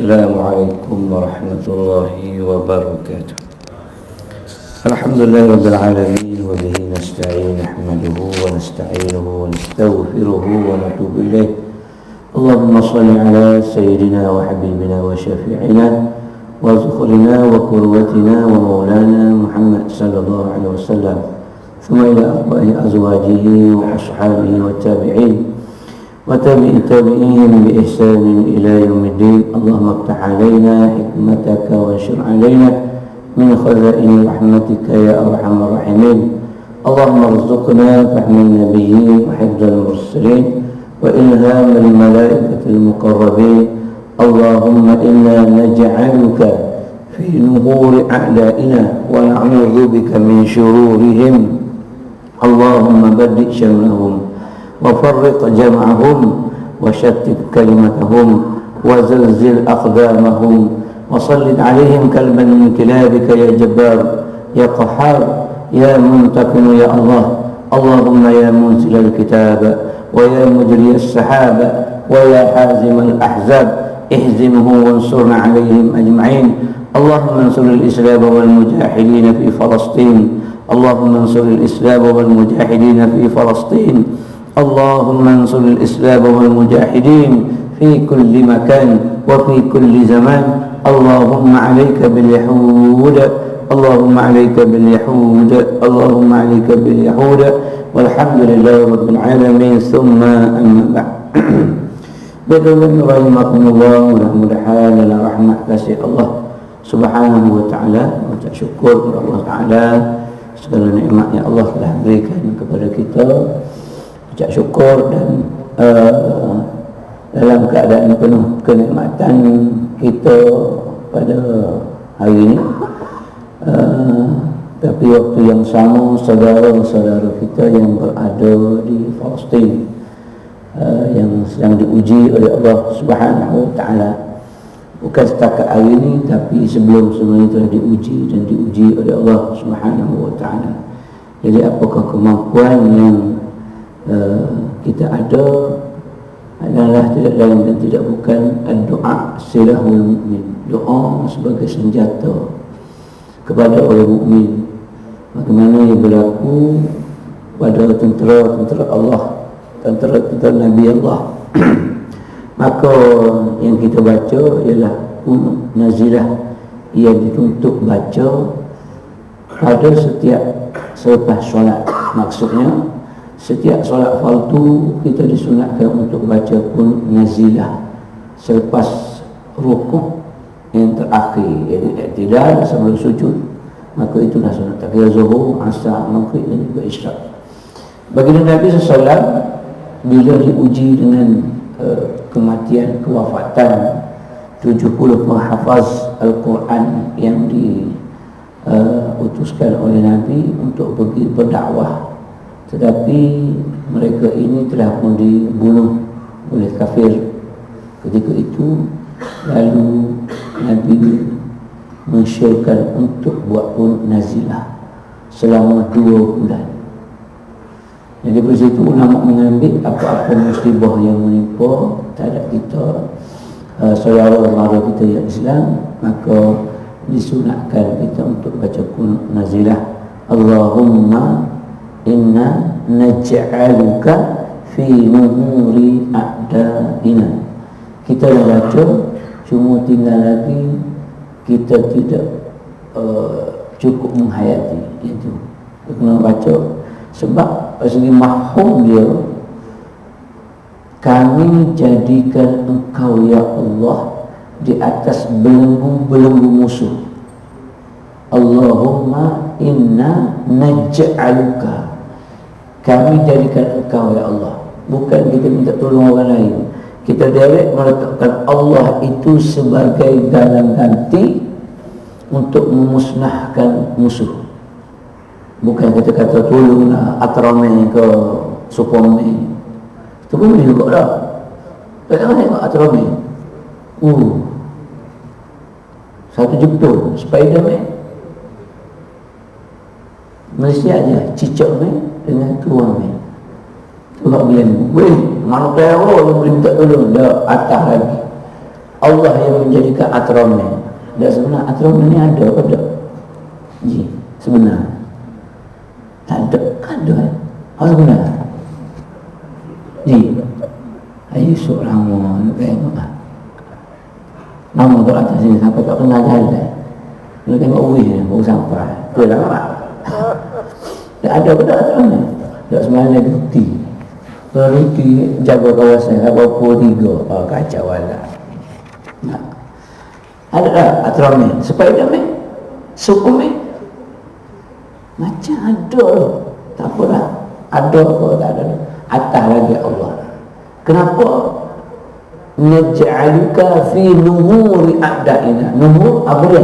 السلام عليكم ورحمة الله وبركاته. الحمد لله رب العالمين وبه نستعين نحمده ونستعينه ونستغفره ونتوب إليه. اللهم صل على سيدنا وحبيبنا وشفيعنا وذخرنا وقروتنا ومولانا محمد صلى الله عليه وسلم، ثم إلى أربع أزواجه وأصحابه والتابعين وتابع التابعين بإحسان إلى يوم الدين. اللهم افتح علينا حكمتك وانشر علينا من خزائن رحمتك يا أرحم الراحمين. اللهم ارزقنا فهم النبيين وحفظ المرسلين وإلهام الملائكة المقربين. اللهم إنا نجعلك في نهور أعدائنا ونعوذ بك من شرورهم. اللهم بدئ شملهم وفرق جمعهم وشتت كلمتهم وزلزل أقدامهم وصلت عليهم كلبا من كلابك يا جبار يا قهار يا منتقم يا الله. اللهم يا منزل الكتاب ويا مجري السحاب ويا حازم الأحزاب اهزمهم وانصرنا عليهم أجمعين. اللهم انصر الإسلام والمجاهدين في فلسطين. اللهم انصر الإسلام والمجاهدين في فلسطين. اللهم انصر الإسلام والمجاهدين في كل مكان وفي كل زمان. اللهم عليك باليهود، اللهم عليك باليهود، اللهم عليك باليهود. والحمد لله رب العالمين. ثم أما بعد. Bagaimana rahimakumullah, mudah-mudahan dalam rahmat kasih Allah Subhanahu wa ta'ala, ucap syukur kepada Allah Ta'ala segala nikmat yang Allah telah berikan kepada kita. Ucap syukur dan dalam keadaan penuh kenikmatan kita pada hari ini, tapi waktu yang sama saudara-saudara kita yang berada di Palestin yang sedang diuji oleh Allah Subhanahu wa ta'ala, bukan setakat hari ini tapi sebelum-sebelum itu telah diuji dan diuji oleh Allah Subhanahu wa ta'ala. Jadi apakah kemampuan yang kita ada adalah tidak lain dan tidak bukan doa silahul mukmin, doa sebagai senjata kepada orang mukmin. Bagaimana yang berlaku pada tentera-tentera Allah, tentera-tentera Nabi Allah. Maka yang kita baca ialah kunut nazilah yang dituntut baca pada setiap selepas solat. Maksudnya setiap solat fardu kita disunatkan untuk baca kunut nazilah selepas rukuk yang terakhir, iaitu i'tidal sebelum sujud. Maka itulah sunat takbir zuhur, asar, maghrib dan juga isyak. Baginda Nabi SAW bila diuji dengan kematian, kewafatan 70 penghafaz Al-Quran yang diutuskan oleh Nabi untuk pergi berdakwah, tetapi mereka ini telah pun dibunuh oleh kafir ketika itu. Lalu Nabi mensyaratkan untuk buat kunut nazilah selama 2 bulan. Jadi dari situ ulama mengambil apa-apa musibah yang menimpa terhadap kita, saudara-saudara kita yang Islam, maka disunatkan kita untuk baca kunut nazilah. Allahumma inna naj'aluka fi nuhuri a'da'ina. Kita dah baca, cuma tinggal lagi kita tidak cukup menghayati itu. Kita kena baca sebab segi mahfum dia, kami jadikan engkau ya Allah di atas belenggu-belenggu musuh. Allahumma inna naj'aluka, kami jadikan engkau ya Allah. Bukan kita minta tolong orang lain, kita direct meletakkan Allah itu sebagai galang ganti untuk memusnahkan musuh. Bukan kita kata tolonglah Atrame ke Superman, itu pun boleh juga dah. Kadang-kadang tengok Atrame, satu jemput Spiderman, Malaysia aja cicak man dengan tua man. Tuhan bilang, weh, mana teror yang boleh minta tolong? Dah atas lagi. Allah yang menjadikan atramen. Dan sebenarnya atramen ni ada apa tak? Ji, sebenarnya tak ada, ada. Apa sebenarnya? Ji, ayo sok lama nak tengok lah. Nama tu atas sini sampai tak kenal jalan. Dia tengok wih ni, baru sampai. Dia dah lama. Tak ada apa tak atramen. Tak sebenarnya ruti. Kalau ruti jaga kawasan berapa 3. Kacau lah. Nah, ada tak atramen? Spiderman? Superman? Macam ada. Tak apalah. Ada apa tak ada. Atas lagi Allah. Kenapa? Naj'aluka fi numuri a'da'ina. Numur apa dia?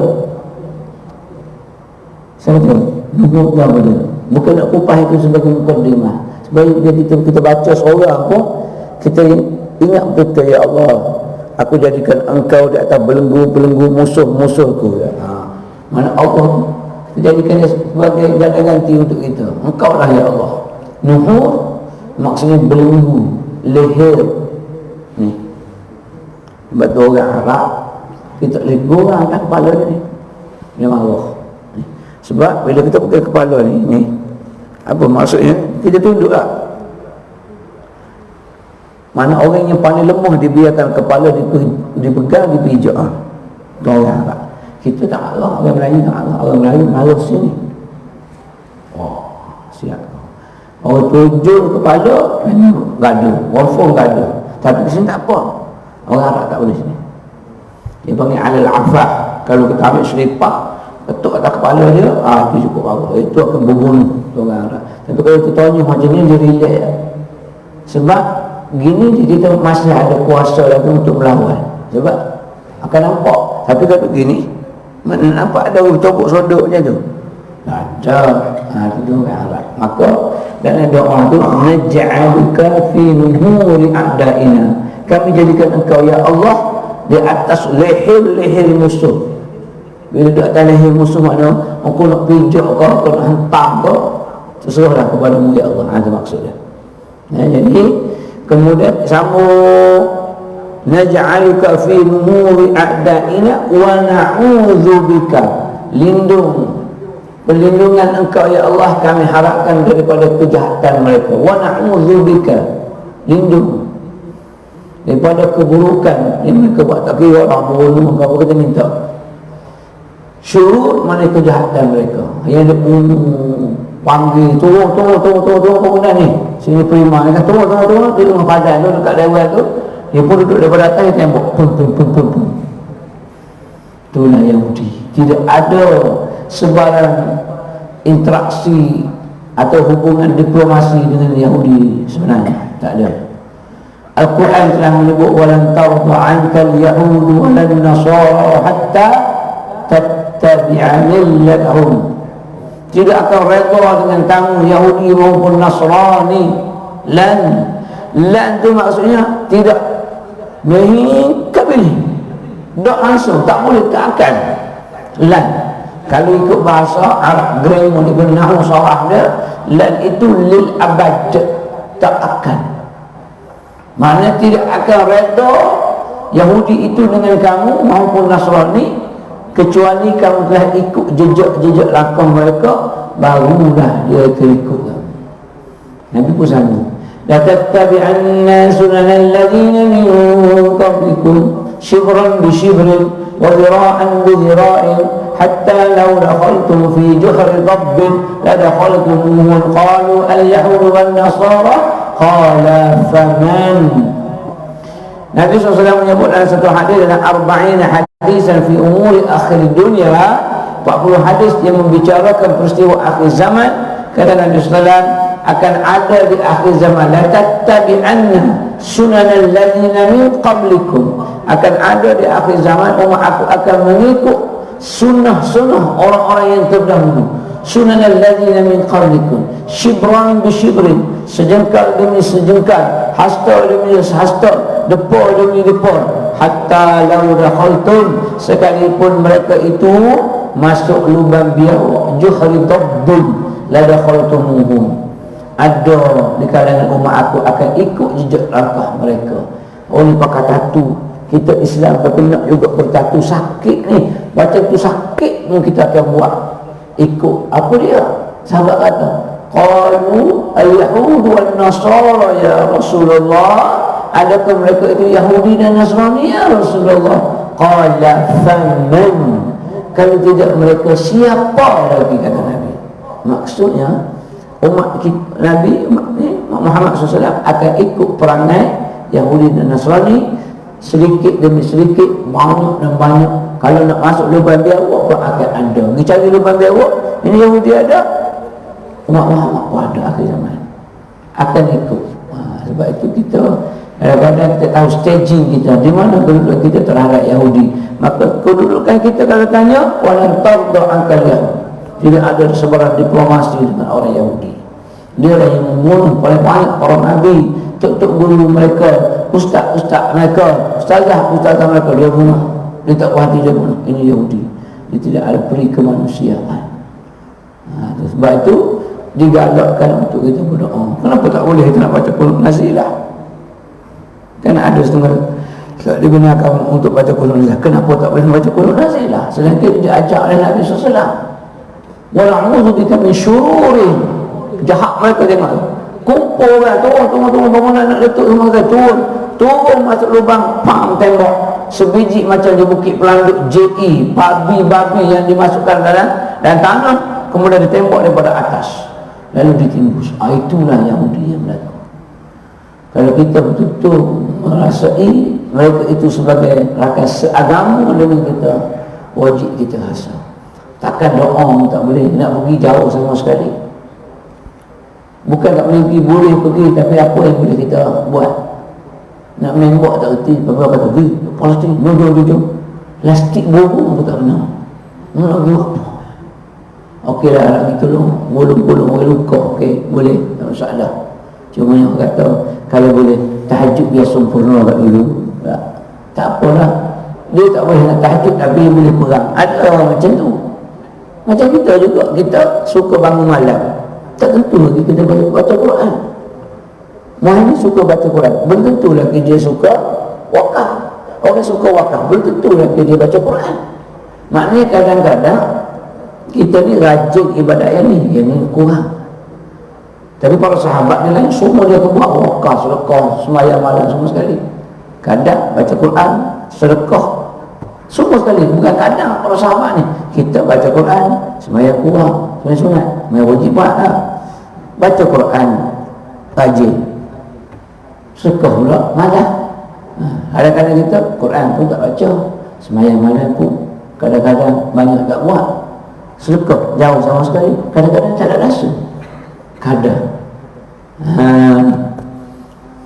Saya tahu. Numur apa dia? Bukan nak kupas itu sebagai mukadimah. Sebab kita baca seorang pun, kita ingat betul, ya Allah, aku jadikan engkau di atas belenggu-belenggu musuh-musuhku. Mana Allah jadikan dia sebagai janda ganti untuk kita. Engkau lah ya Allah. Nuhur maksudnya belenggu, leher ni. Sebab tu orang Arab kita boleh gorang atas kepala ni. Dia marah. Sebab bila kita pakai kepala ni, apa maksudnya? Kita tunduk tak? Mana orang yang paling lemah dibiarkan kepala dipegang, dipijak. Tu orang Arab. Kita tak marah, orang Melayu tak marah. Orang Melayu marah sini. Siap. Orang tujuh kepala, gaduh. Wafung gaduh. Tapi di sini tak apa. Orang Arab tak boleh sini. Dia panggil alal afah. Kalau kita ambil selipak, ketuk atas kepala dia, itu cukup marah. Itu akan berbunuh orang Arab. Tapi kalau kita tanya macam ni, dia relax. Sebab gini kita masih ada kuasa lagi untuk melawan. Sebab akan nampak. Tapi kalau gini, mana nampak ada topuk sodok je tu. Ada. Itu orang Arab. Maka dalam doa tu, naj'aluka fi nuhuri a'da'ina. Kami jadikan engkau ya Allah di atas leher-leher musuh. Bila di atas leher musuh makna aku nak pijak kau, aku nak hentam kau, terserahlah kepadamu ya Allah. Itu maksudnya. Jadi kemudian sambung, naj'aluka fi nuhuri a'da'ina wa na'udzubika. Perlindungan engkau ya Allah kami harapkan daripada kejahatan mereka. Wa na'udzubika, lindung daripada keburukan yang mereka buat. Tak kira orang bunuh apa kita minta. Syurur mana kejahatan mereka. Yang dia bunuh, panggil, turun kemudian ni. Sini prima ni kan turun di rumah padan tu dekat level tu. Dia pun duduk daripada atas, dia tembok pun. Itulah Yahudi. Tidak ada sebarang interaksi atau hubungan diplomasi dengan Yahudi sebenarnya. Tak ada. Al-Quran telah menyebut walan tarda 'ankal yahudu walan nasara hatta tattabi'a millatahum. Tidak akan redha dengan kamu Yahudi maupun Nasrani. Lan tu maksudnya tidak mengikat pilih. Tak langsung, tak boleh, tak akan. Lan kalau ikut bahasa Arab grammar ibn Nahwu sarah dia, lan itu lil abad, tak akan. Maknanya tidak akan redha Yahudi itu dengan kamu maupun Nasrani kecuali kamu telah ikut jejak-jejak langkah mereka, barulah dia akan ikut kamu. Nabi pun sama. La tattabi'anna sunanal ladzina min qablikum shibran bi shibrin wa dhira'an bi dhira'in hatta law dakhaltum fi juhri dabbin la dakhaltumuhu. Qalu al-yahudu wan nasara qala faman. Nabi SAW menyebut dalam satu hadis, dalam 40 hadisan fi umuri akhir dunia, 40 hadis yang membicarakan peristiwa akhir zaman. Kata Nabi SAW, akan ada di akhir zaman, la tattabi'anna sunanal ladzina min qablikum, akan ada di akhir zaman umat aku akan mengikut sunnah-sunnah orang-orang yang terdahulu. Sunanal ladzina min qablikum shibran bi shibrin, sejengkal demi sejengkal, hasta demi hasta, depol demi depol, hatta law dakhaltum, sekalipun mereka itu masuk lubang biawak, juhri dabbun la dakhaltumuhum, ada di kalangan umat aku akan ikut jejak langkah mereka. Oleh pakai tatu kita Islam tapi nak juga bertatu sakit ni, macam tu sakit pun kita akan buat ikut apa dia. Sahabat kata, qalu al-yahud wal nasara ya Rasulullah, adakah mereka itu Yahudi dan Nasrani ya Rasulullah? Qala faman, kalau tidak mereka siapa lagi, kata Nabi. Maksudnya umat Nabi Muhammad SAW akan ikut perangai Yahudi dan Nasrani sedikit demi sedikit, banyak dan banyak. Kalau nak masuk lubang biawak pun akan ada. Pergi cari lubang biawak, ini Yahudi ada, umat Muhammad pun ada akhir zaman akan ikut. Sebab itu kita kadang-kadang kita tahu staging kita, di mana kedudukan kita terhadap Yahudi. Maka kedudukan kita kalau tanya, walan tarda ankal Yahud, tidak ada sebarang diplomasi dengan orang Yahudi. Dia lah yang membunuh paling banyak para nabi, tok guru mereka, ustaz mereka, ustazah mereka, dia bunuh. Dia tak puas hati, dia bunuh. Ini Yahudi. Dia tidak ada peri kemanusiaan. Sebab itu digalakkan untuk kita berdoa. Kenapa tak boleh kita nak baca qunut nazilah? Kan ada setengah digunakan untuk baca qunut nazilah. Kenapa tak boleh baca qunut nazilah? Sedangkan diajak oleh Nabi SAW. Wa na'udzu bika min syururi, jahat mereka tengok. Kumpul kan, turun bangunan nak letup rumah kita, turun masuk lubang, pam, tembok. Sebiji macam di Bukit Pelanduk JE, babi yang dimasukkan dan tanah, kemudian ditembok daripada atas, lalu ditimbus. Itulah Yahudi yang berlaku. Kalau kita betul-betul merasai mereka itu sebagai rakan seagama dengan kita, wajib kita rasa. Takkan doa tak boleh, nak pergi jauh sama sekali. Bukan tak boleh pergi, boleh pergi, tapi apa yang boleh kita buat? Nak menembak tak erti, bapa kata pergi plastik, jom plastik burung pun tak kenal. Nak pergi apa? Okey lah, nak pergi tolong bolong-bolong orang luka, okey, boleh, tak masalah. Cuma yang kata kalau boleh tahajud biar sempurna kat dulu, tak apalah. Dia tak boleh nak tahajud tapi dia boleh perang. Ada macam tu. Macam kita juga, kita suka bangun malam, tak tentu lagi kita baca Quran. Muhammad suka baca Quran, belum tentu lagi dia suka wakaf. Orang suka wakaf, belum tentu lagi dia baca Quran. Maknanya kadang-kadang kita ni rajin ibadah yang ni kurang. Tapi para sahabat ni lain, semua dia buat wakaf, sedekah, sembahyang malam semua sekali. Kadang baca Quran, sedekah, semua sekali. Bukan kadang para sahabat ni, kita baca Quran, sembahyang kurang, sunat, sembahyang wajibat lah. Baca Quran rajin, sedekah pula malam. Kadang-kadang kita Quran pun tak baca, sembahyang malam pun kadang-kadang banyak tak buat, sedekah jauh sama sekali, kadang-kadang tak ada rasa. Kadang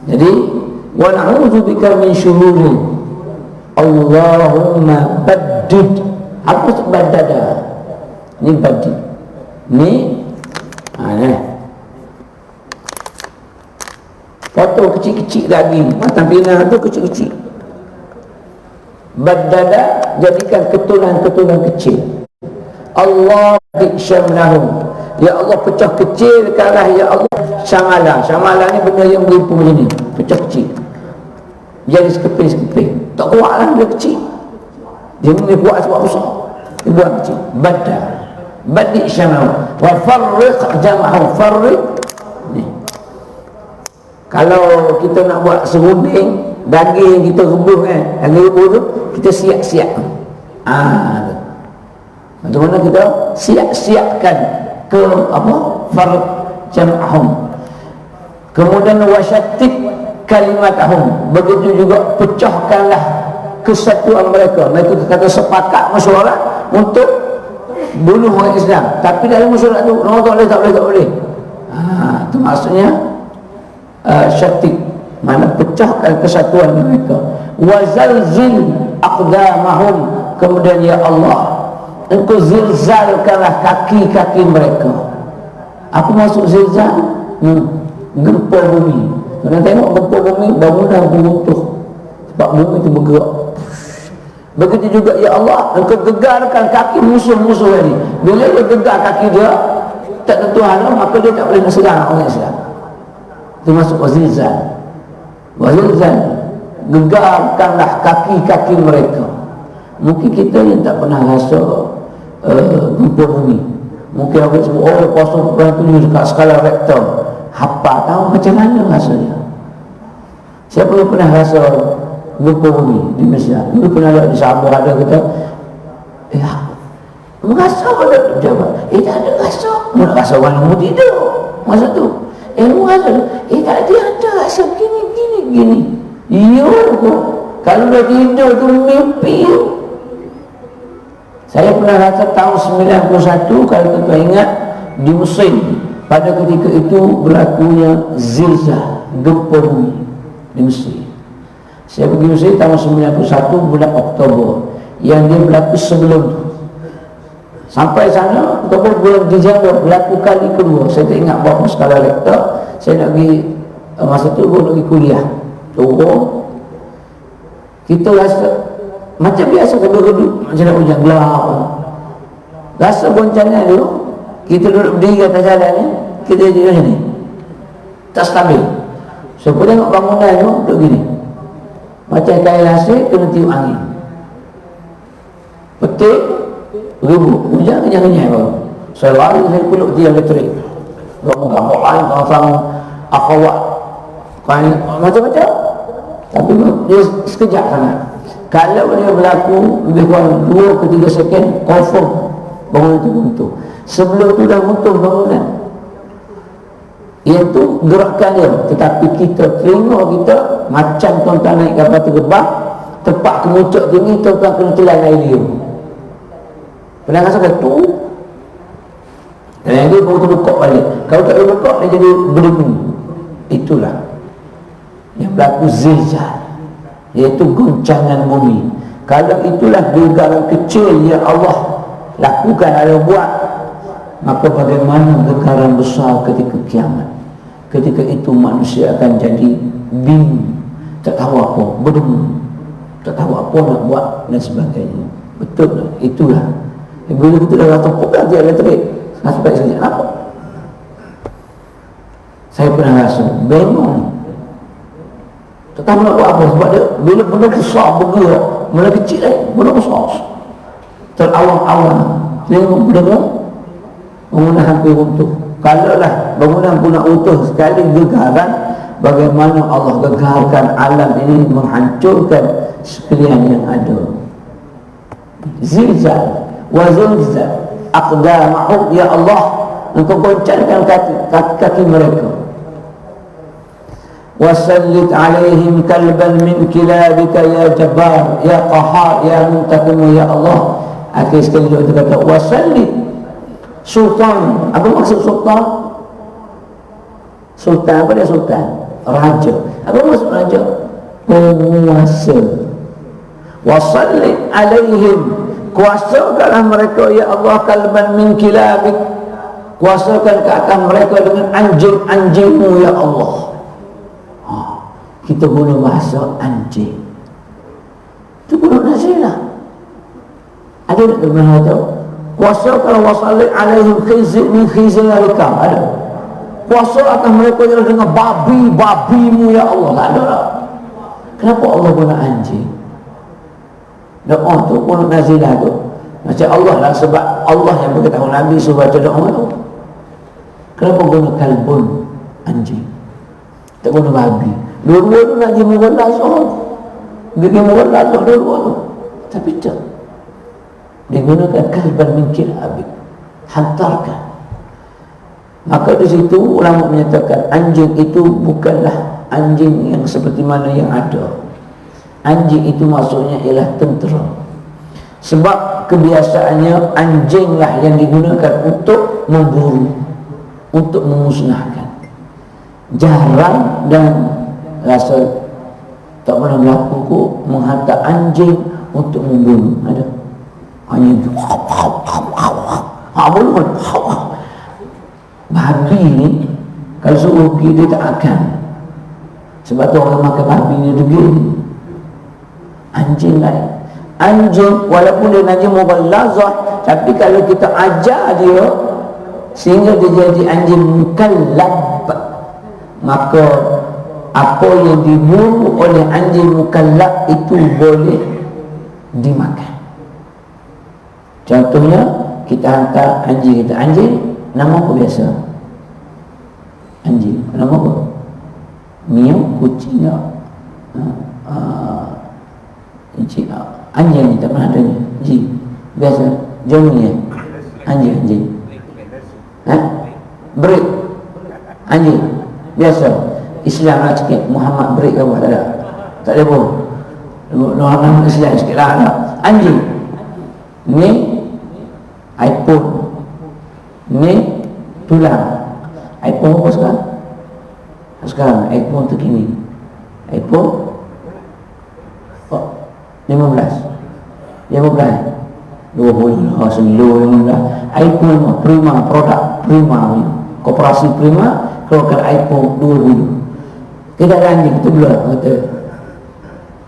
jadi wa na'udzu bika min syururi, Allahumma baddid. Apa tu badada? Ni baddid ni foto kecil-kecil lagi, matan pinang tu kecil-kecil. Badada, jadikan ketulan-ketulan kecil. Allah bisyamlahum, ya Allah pecah kecil kalah, ya Allah syamalah. Syamalah ni benda yang beripu macam ni, pecah kecil jadi sekeping-sekeping, tak kuat lah, dia kecil. Dia ni kuat sebab besar, dia buat kecil. Badi syamlahum wa farriq jam'ahum. Farriq ni, kalau kita nak buat serunding daging kita rebus kan, daging rebus tu kita siap-siap. Macam mana kita siap-siapkan ke apa? Farq jam'ahum. Kemudian wasyatik kalimatahum, begitu juga pecahkanlah kesatuan mereka. Mereka kata sepakat mesyuarat untuk bunuh orang Islam, tapi dalam mesyuarat tu tak boleh. Itu maksudnya syatik, mana pecahkan kesatuan mereka. Wazalzil aqdamahum, kemudian ya Allah engkau zilzalkanlah kaki-kaki mereka. Apa maksud zilzal? Gempa bumi. Kalau tengok gempa bumi, bangunan runtuh sebab bumi itu bergerak. Begitu juga ya Allah engkau gegarkan kaki musuh-musuh tadi. Bila dia gegar kaki dia, tak tentu halau, maka dia tak boleh nak serang orang Islam. Itu masuk wazilzal. gegarkanlah kaki-kaki mereka. Mungkin kita yang tak pernah rasa gempa bumi, mungkin orang sebut lepas tu perang tu dekat skala Richter, hafal tahu macam mana rasanya. Siapa yang pernah rasa gempa bumi di Malaysia? Dulu pernah ada di Sabah, ada kata merasa pada jabat, tak ada rasa. Nak rasa orang mau tidur masa tu, merasa tak ada rasa gini. Ya, kalau dah tidur tu mimpi. Saya pernah rasa tahun 91, kalau tuan ingat, di Mesir pada ketika itu berlakunya zilzal, gempa bumi di Mesir. Saya pergi Mesir tahun 91 bulan Oktober, yang dia berlaku sebelum tu. Sampai sana Oktober bulan Disember berlaku kali kedua. Saya tak ingat berapa skala Richter. Saya nak pergi masa tu nak pergi kuliah. Turun, kita rasa macam biasa kedua-kedua macam nak hujan gelap. Rasa goncangan tu, kita duduk berdiri atas jalan ni, kita jadi macam ni, tak stabil. So kita tengok bangunan tu duduk gini, macam kain lasik kena tiup angin, petik ribut, hujan kenyang-kenyang baru. Saya lari, saya peluk tiang elektrik, gambar lain kawasan akhawat kain macam-macam. Tapi dia sekejap sangat. Kalau dia berlaku lebih kurang 2 ke 3 second, confirm bangunan itu runtuh. Sebelum itu dah runtuh bangunan, iaitu gerakan dia. Tetapi kita telinga kita macam tuan-tuan naik kapal terbang, tempat kemuncak tinggi, tuan-tuan kena telan air liur. Pernah rasa tu? Dan yang dia baru terbuka balik. Kalau tak terbuka, dia jadi berdebu. Itulah yang berlaku zilzal, iaitu goncangan bumi. Kalau itulah gegaran kecil yang Allah lakukan, Allah buat, maka bagaimana gegaran besar ketika kiamat? Ketika itu manusia akan jadi bingung, tak tahu apa, berdengung, tak tahu apa nak buat dan sebagainya. Betul tak? Itulah bila kita dah tepuk dia elektrik, sampai sekejap apa? Saya pernah rasa bingung, tak tahu nak buat apa. Sebab dia bila benda besar bergerak, benda kecil benda besar terawang-awang, tengok berdengung, bangunan hampir runtuh. Kalau lah bangunan pun nak runtuh sekali gegaran, bagaimana Allah gegarkan alam ini, menghancurkan sekalian yang ada. Zilzal wa zilzal aqdamahum, ya Allah, engkau goncangkan kaki mereka. Wasallit alaihim kalban min kilabika ya jabbar ya qahar ya muntakim ya Allah. Akhir sekali dia kata wasallit, sultan. Apa maksud sultan? Sultan apa dia? Sultan, raja. Apa maksud raja? Penguasa. Wasallit alaihim, kuasakanlah mereka ya Allah, kalban min kilabik, kuasakan ke atas mereka dengan anjing-anjingmu ya Allah. Kita guna bahasa anjing, itu guna nasilah. Ada tak pernah tahu? Kuasa kalau wasalli alaihim khizir min khizir alikam, ada. Kuasa akan mereka yang dengan babimu ya Allah, tak ada lah. Kenapa Allah guna anjing? Doa tu guna nasilah tu macam Allah lah, sebab Allah yang beritahu Nabi suruh baca doa tu. Kenapa guna kalbun, anjing, tak guna babi? Dua-dua tu nak jadi murah soal, gigi murah soal dua-dua tu. Tapi tak, digunakan kalban min kilabik, hantarkan. Maka di situ ulama menyatakan anjing itu bukanlah anjing yang seperti mana yang ada. Anjing itu maksudnya ialah tentera. Sebab kebiasaannya anjinglah yang digunakan untuk memburu, untuk memusnahkan. Jarang dan rasa tak pernah berlaku menghantar anjing untuk membunuh. Ada anjing tu belum. Babi ni kalau suruh pergi dia tak akan, sebab tu orang makan babi ni tu gini. Anjing lain, anjing walaupun dia anjing mughalazah, tapi kalau kita ajar dia sehingga dia jadi anjing mukallab, maka apa yang diburu oleh anjing mukallaf itu boleh dimakan. Contohnya kita hantar anjing kita, anjing nama apa biasa? Anjing nama apa? Miau, kucing, anjing ni tak pernah adanya. Anjing biasa Johnny ya. Anjing break anjing biasa Islam lah sikit, Muhammad break ke apa tak ada, tak ada pun nama Islam sikit lah ada. Anjing ni iPhone, ni tulang. iPhone apa sekarang iPhone terkini, iPhone 15 20 15 iPhone Prima, produk Prima, koperasi Prima keluarkan iPhone 20. Kita ada anjing, kita belah kata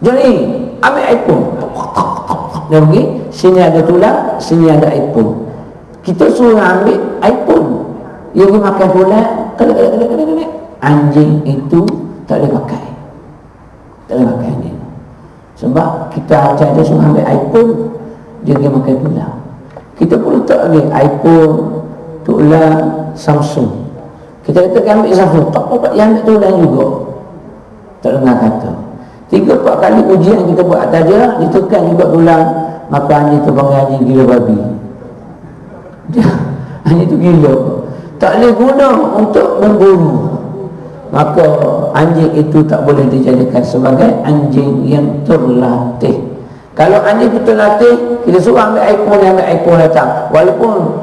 Johnny ambil iPhone, dia pergi sini ada tulang, sini ada iPhone. Kita suruh ambil iPhone, dia pergi makan tulang, anjing itu tak boleh pakai, tak boleh pakai anjing. Sebab kita ajar dia suruh ambil iPhone, dia pergi makan tulang. Kita pun letak lagi iPhone, tulang, Samsung. Kita kata ambil Samsung, tak apa yang ambil tulang juga, tak dengar kata. 3-4 kali ujian kita buat atas dia, ditekan juga tulang, maka anjing tu panggil anjing gila babi. Dia anjing tu gila, tak boleh guna untuk memburu. Maka anjing itu tak boleh dijadikan sebagai anjing yang terlatih. Kalau anjing itu terlatih, kita suruh ambil iPhone datang, walaupun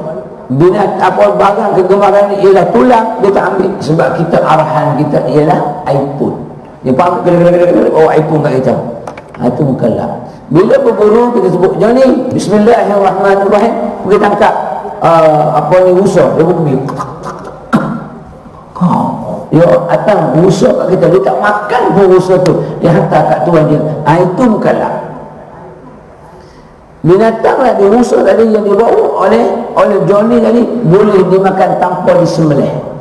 binat apa barang kegemaran ni ialah tulang, dia tak ambil sebab kita arahan kita ialah iPhone. Dia faham iPhone kat kita. Itu mukallaf. Bila berburu kita sebut Johnny, bismillahirrahmanirrahim, pergi tangkap apa ni rusa, dia pergi dia datang rusa kat kita, dia tak makan pun rusa tu, dia hantar kat tuan dia. Itu mukallaf. Binatang lah di rusa tadi yang dibawa oleh Johnny tadi boleh dimakan tanpa disembelih.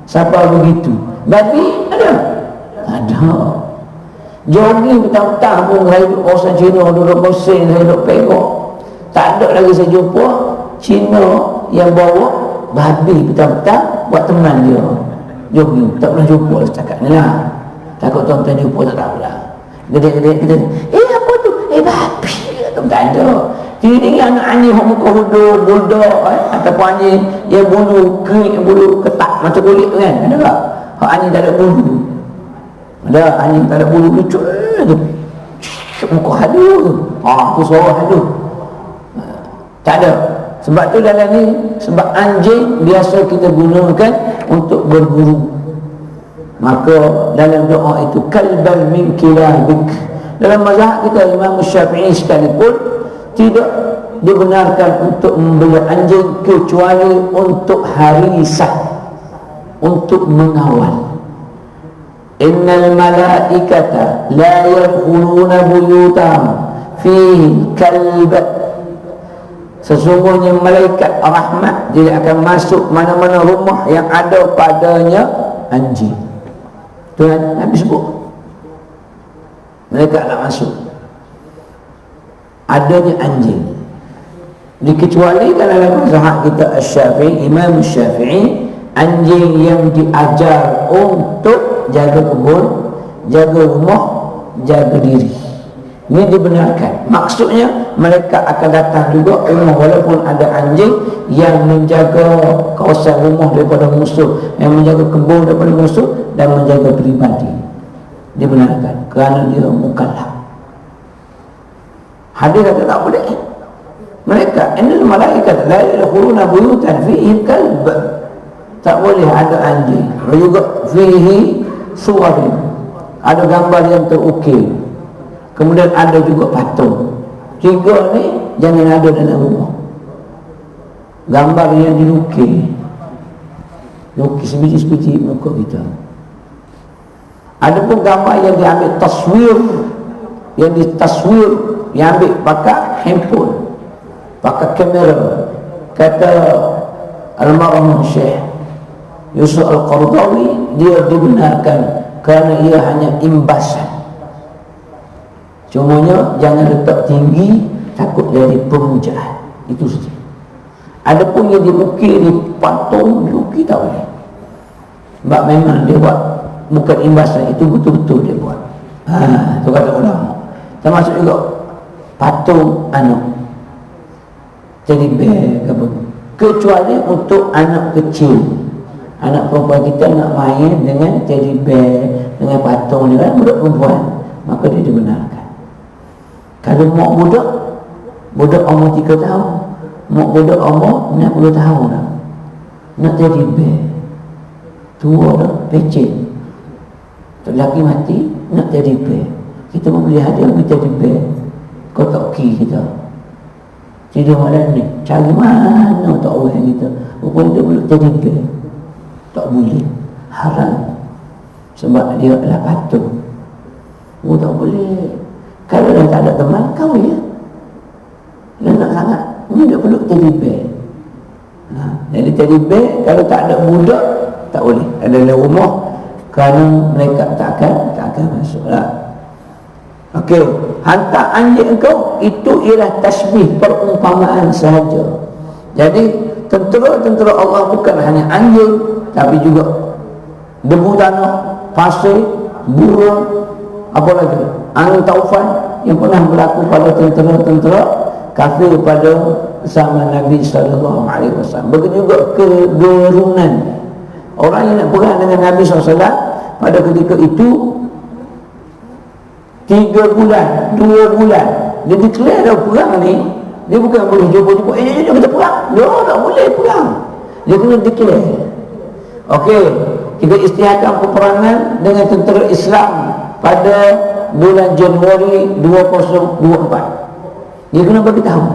Siapa begitu? Babi ada. Jogging petang-petang pun hidup orang Cina, duduk Mesin, hidup Pegok. Tak ada lagi saya jumpa Cina yang bawa babi petang-petang buat teman dia jogging. Tak pernah jumpa setakat ni lah. Takut tuan-tuan jumpa tak tahu lah. Gede-gede kita apa tu? Babi tak ada. Ini anak anjing yang muka hudung, bulldog ataupun anjing yang bulu kering, bulu ketak macam kulit tu kan, ada tak? Hak anjing tak ada bulu, ada anjing tak ada bulu lucu tu, muka hadu tu, tu suara hadu, tak ada. Sebab tu dalam ni, sebab anjing biasa kita gunakan untuk berburu, maka dalam doa itu kalbal min kilabik. Dalam mazhab kita Imam Syafi'i sekalipun tidak dibenarkan untuk membeli anjing kecuali untuk harisah, untuk mengawal. Innal malaikata la yadkhuluna buyutahum fihi kalb. Sesungguhnya malaikat rahmat tidak akan masuk mana-mana rumah yang ada padanya anjing. Tuhan Nabi sebut mereka nak masuk adanya anjing, dikecualikan dalam mazhab kita Asy-Syafi'i, Imam Syafi'i, anjing yang diajar untuk jaga kebun, jaga rumah, jaga diri, ini dibenarkan. Maksudnya mereka akan datang juga rumah walaupun ada anjing yang menjaga kawasan rumah daripada musuh, yang menjaga kebun daripada musuh, dan menjaga peribadi, dibenarkan kerana dia mukallaf. Hadis kata tak boleh. Mereka innal malaikat la yadkhuluna buyutan fihi kalb. Tak boleh ada anjing. Juga fihi suwar. Ada gambar yang terukir. Kemudian ada juga patung. 3 ni jangan ada dalam rumah. Gambar yang dilukis. Lukis sebiji-sebiji muka kita. Ada pun gambar yang diambil taswir, yang ditaswir, yang ambil pakai handphone, pakai kamera. Kata almarhum Syekh Yusuf Al-Qaradawi dia dibenarkan kerana ia hanya imbasan. Cumanya jangan letak tinggi, takut jadi pemujaan. Itu saja. Adapun yang diukir, dipatung, diukir tak boleh. Sebab memang dia buat bukan imbasan, itu betul-betul dia buat. Itu kata ulama. Termasuk juga patung jadi bear apa, kecuali untuk anak kecil, anak perempuan kita nak main dengan teddy bear, dengan patung dia kan budak perempuan, maka dia dibenarkan. Kalau mak budak umur 3 tahun, mak budak umur 60 tahun dah, nak teddy bear tua dah, pecin, lelaki mati nak teddy bear, kita membeli hadiah beli teddy bear, kau tak okey kita tidur malam ni, cari mana tak orang kita, rupanya dia boleh teddy bear, tak boleh, haram, sebab dia adalah patung. Tak boleh. Kalau dah tak ada teman, kau ya dia nak sangat, ni dia perlu teddy bear. Jadi teddy bear kalau tak ada budak tak boleh ada dalam rumah, kerana mereka tak akan masuklah. Okey, hantar anjing engkau itu ialah tasbih, perumpamaan sahaja. Jadi tentera Allah bukan hanya anjing, tapi juga debu tanah, pasir, burung, apa lagi, angin taufan yang pernah berlaku pada tentera-tentera kafir pada zaman Nabi SAW. Begitu juga kegerunan orang yang nak perang dengan Nabi SAW pada ketika itu 3 bulan, 2 bulan dia declare dah perang ni. Dia bukan boleh jumpa-jumpa, jom kita perang. Dia tak boleh perang, dia kena declare. Okey, kita isytiharkan peperangan dengan tentera Islam pada bulan Januari 2024. Dia kena bagi tahu.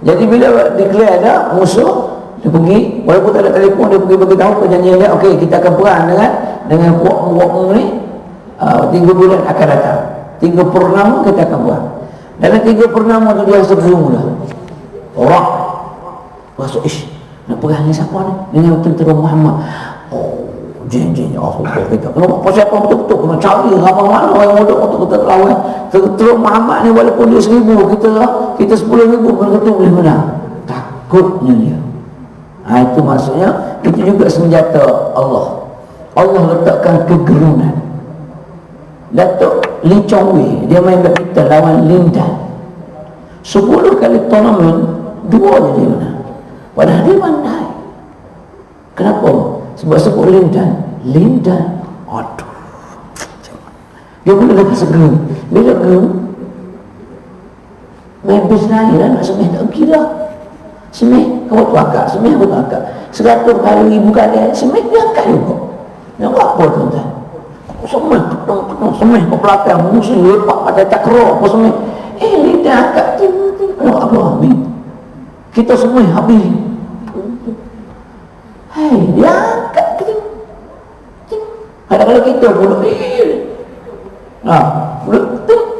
Jadi bila declare ada musuh, dia pergi, walaupun tak ada telefon, dia pergi bagi tahu perjanjian dia, okey kita akan perang dengan puak-puak ni 3 bulan akan datang. 3 purnama kita akan buat. Dalam 3 purnama tu dia sebelum dah orang masuk, nak perang dengan siapa ni? Dengan tentera Muhammad. Jin-jin Allah kita kena pasal apa betul-betul kena cari ramai-ramai orang muda untuk kita lawan tentera Muhammad ni. Walaupun dia 1000, kita 10,000 belum tentu boleh menang. Takutnya dia. Itu maksudnya itu juga senjata Allah. Allah letakkan kegerunan. Datuk Lee Chong Wei dia main badminton lawan Lindan, 10 kali tournament 2 je dia menang, padahal dia pandai. Kenapa? Sebab sebut Lindan aduh, dia boleh lagi segera. Bila geram main bisnahi lah, nak semih tak kira semih kau tu akak, semih aku tu akak 100 kali 1000 kali semih dia angkat juga. Nak buat apa tuan-tuan? Semih penuh semih ke belakang, musuh lepak pada cakra apa semih, lidah angkat Allah amin, kita semih habis. Dia angkat kadang-kadang kita mulut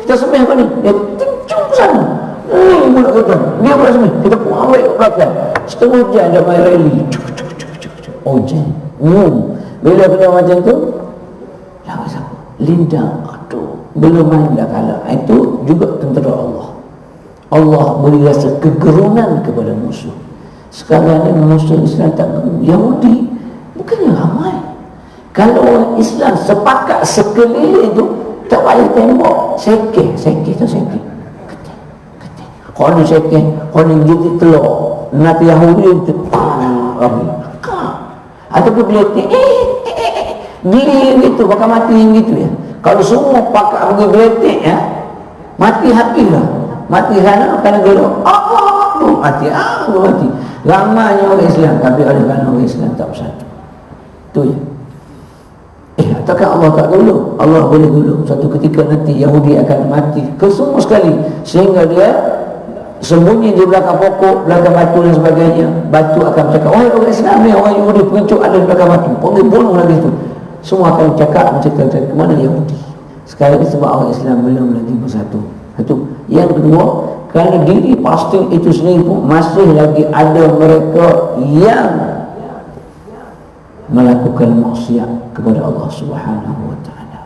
kita semih apa ni, dia tincung ke sana, mulut kita dia pula semih, kita pun ambil ke belakang, setengah jam dia main rally, jam bila kena macam tu jangan sampai Linda, aduh belum main dah kalah. Itu juga tentera Allah. Allah beri rasa kegerunan kepada musuh. Sekarang ni musuh Islam tak geru. Yahudi bukannya ramai. Kalau orang Islam sepakat sekeliling itu, tak payah tembok, sekeh tu sekeh. Kau ni sekeh, kau ni gigit telur. Nanti Yahudi itu ataupun geletek gili gitu, bakal mati gitu ya. Kalau semua pakak pergi geletek ya, mati habislah. Mati sana kerana gelap. Mati. Ramainya orang Islam, tapi oleh kerana orang Islam tak bersatu. Itu je. Ataukah Allah tak dulu? Allah boleh dulu. Suatu ketika nanti Yahudi akan mati kesemua sekali, sehingga dia sembunyi di belakang pokok, belakang batu dan sebagainya. Batu akan bercakap, wahai orang Islam ni, orang Yahudi pengecut ada di belakang batu, pergi bunuh lagi tu. Semua akan cakap macam ke mana Yahudi. Sekarang ni sebab orang Islam belum lagi bersatu. Satu. Yang kedua, kerana diri Palestin itu sendiri pun masih lagi ada mereka yang melakukan maksiat kepada Allah Subhanahu wa taala.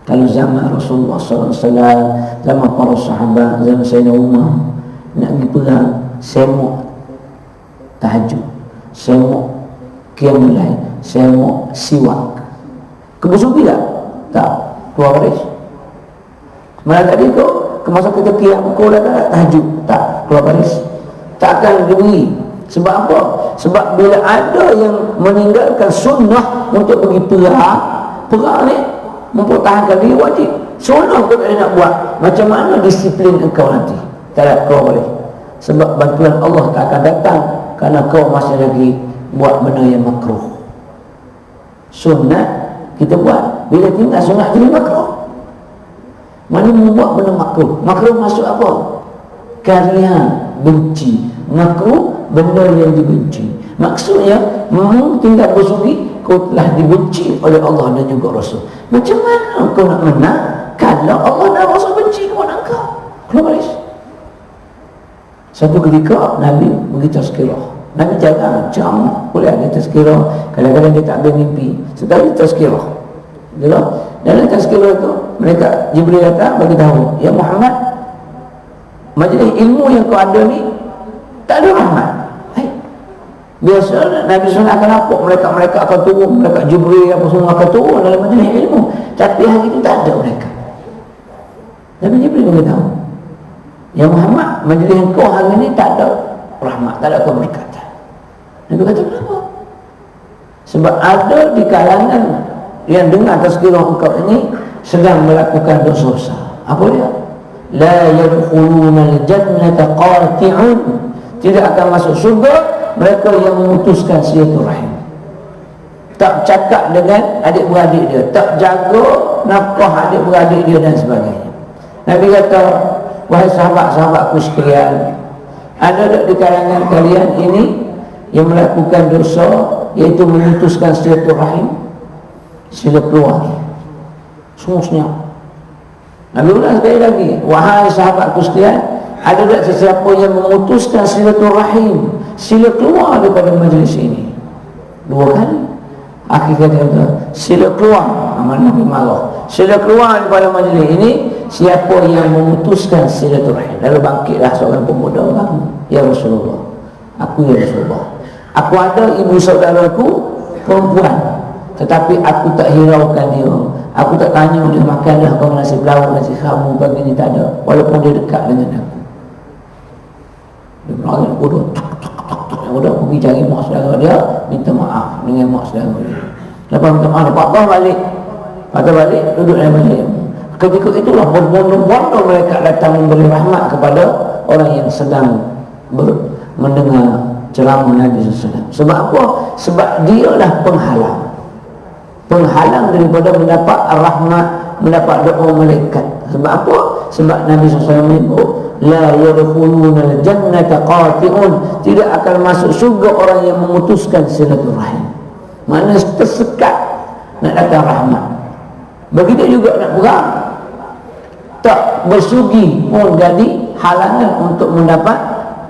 Kalau zaman Rasulullah SAW, zaman para sahabat, zaman Sayyidina Umar, nak pergi perang, semua tahajud, semua qiyamul lail, semua siwak. Kebusuki tak? Tak. Keluar baris. Malah tadi kau kemasa kita qiyam, kau dah tak tahajud, tak keluar baris. Takkan diberi. Sebab apa? Sebab bila ada yang meninggalkan sunnah untuk pergi perang, perang ni mempertahankan diri wajib. Sunnah kau tak nak buat, macam mana disiplin engkau nanti? Tak kau boleh. Sebab bantuan Allah tak akan datang kerana kau masih lagi buat benda yang makruh. Sunnah kita buat, bila tinggal sunnah jadi makruh. Mana membuat benda makruh? Makruh masuk apa? Kalian benci. Makruh benda yang dibenci. Maksudnya tinggal bersuri, kau telah dibenci oleh Allah dan juga Rasul. Macam mana kau nak menang kalau Allah dan Rasul benci kepada kau? Keluar baris. Satu ketika Nabi pergi tazkirah. Nabi jaga macam boleh ada tazkirah. Kadang-kadang dia tak bermimpi. Sekali tazkirah. Dalam tazkirah itu mereka Jibril datang bagi tahu, ya Muhammad, majlis ilmu yang kau ada ni tak ada rahmat. Biasa Nabi SAW akan nampak mereka akan turun, mereka Jibril apa semua akan turun dalam majlis ilmu. Tapi hari itu tak ada mereka. Nabi Jibril beritahu, ya Muhammad, majlis kau hari ini tak ada rahmat, tak ada keberkatan. Nabi kata, kenapa? Sebab ada di kalangan yang dengar tazkirah engkau ini sedang melakukan dosa-dosa. Apa dia? La yadkhuluna al-jannata qati'un. Tidak akan masuk syurga mereka yang memutuskan silaturahim. Tak cakap dengan adik-beradik dia, tak jaga nafkah adik-beradik dia dan sebagainya. Nabi kata, wahai sahabat-sahabatku sekalian, ada tak di kalangan kalian ini yang melakukan dosa, iaitu memutuskan silaturahim? Sila keluar. Semua senyap. Nabi ulang sekali lagi, wahai sahabatku sekalian, ada tak sesiapa yang memutuskan silaturahim, sila keluar daripada majlis ini? 2 kali. Akhir kata, sila keluar. Amal Nabi marah, sila keluar daripada majlis ini siapa yang memutuskan silaturahim. Lalu bangkitlah seorang pemuda orang, ya Rasulullah, aku ya Rasulullah, aku ada ibu saudaraku perempuan, tetapi aku tak hiraukan dia. Aku tak tanya dia makan dah kau nasi belauk, nasi khamu pagi ni, tak ada, walaupun dia dekat dengan aku. Dia berangkat bodoh, yang bodoh pergi cari mak saudara dia, minta maaf dengan mak saudara dia. Lepas minta maaf, patah balik, duduk dalam majlis. Ketika itulah berbondong-bondong mereka datang memberi rahmat kepada orang yang sedang mendengar ceramah Nabi SAW. Sebab apa? Sebab dialah penghalang daripada mendapat rahmat, mendapat doa malaikat. Sebab apa? Sebab Nabi SAW menyebut, la yadkhuluna al-jannata qati'un. Tidak akan masuk syurga orang yang memutuskan silaturahim. Maknanya tersekat nak datang rahmat. Begitu juga nak perang, tak bersugi pun jadi halangan untuk mendapat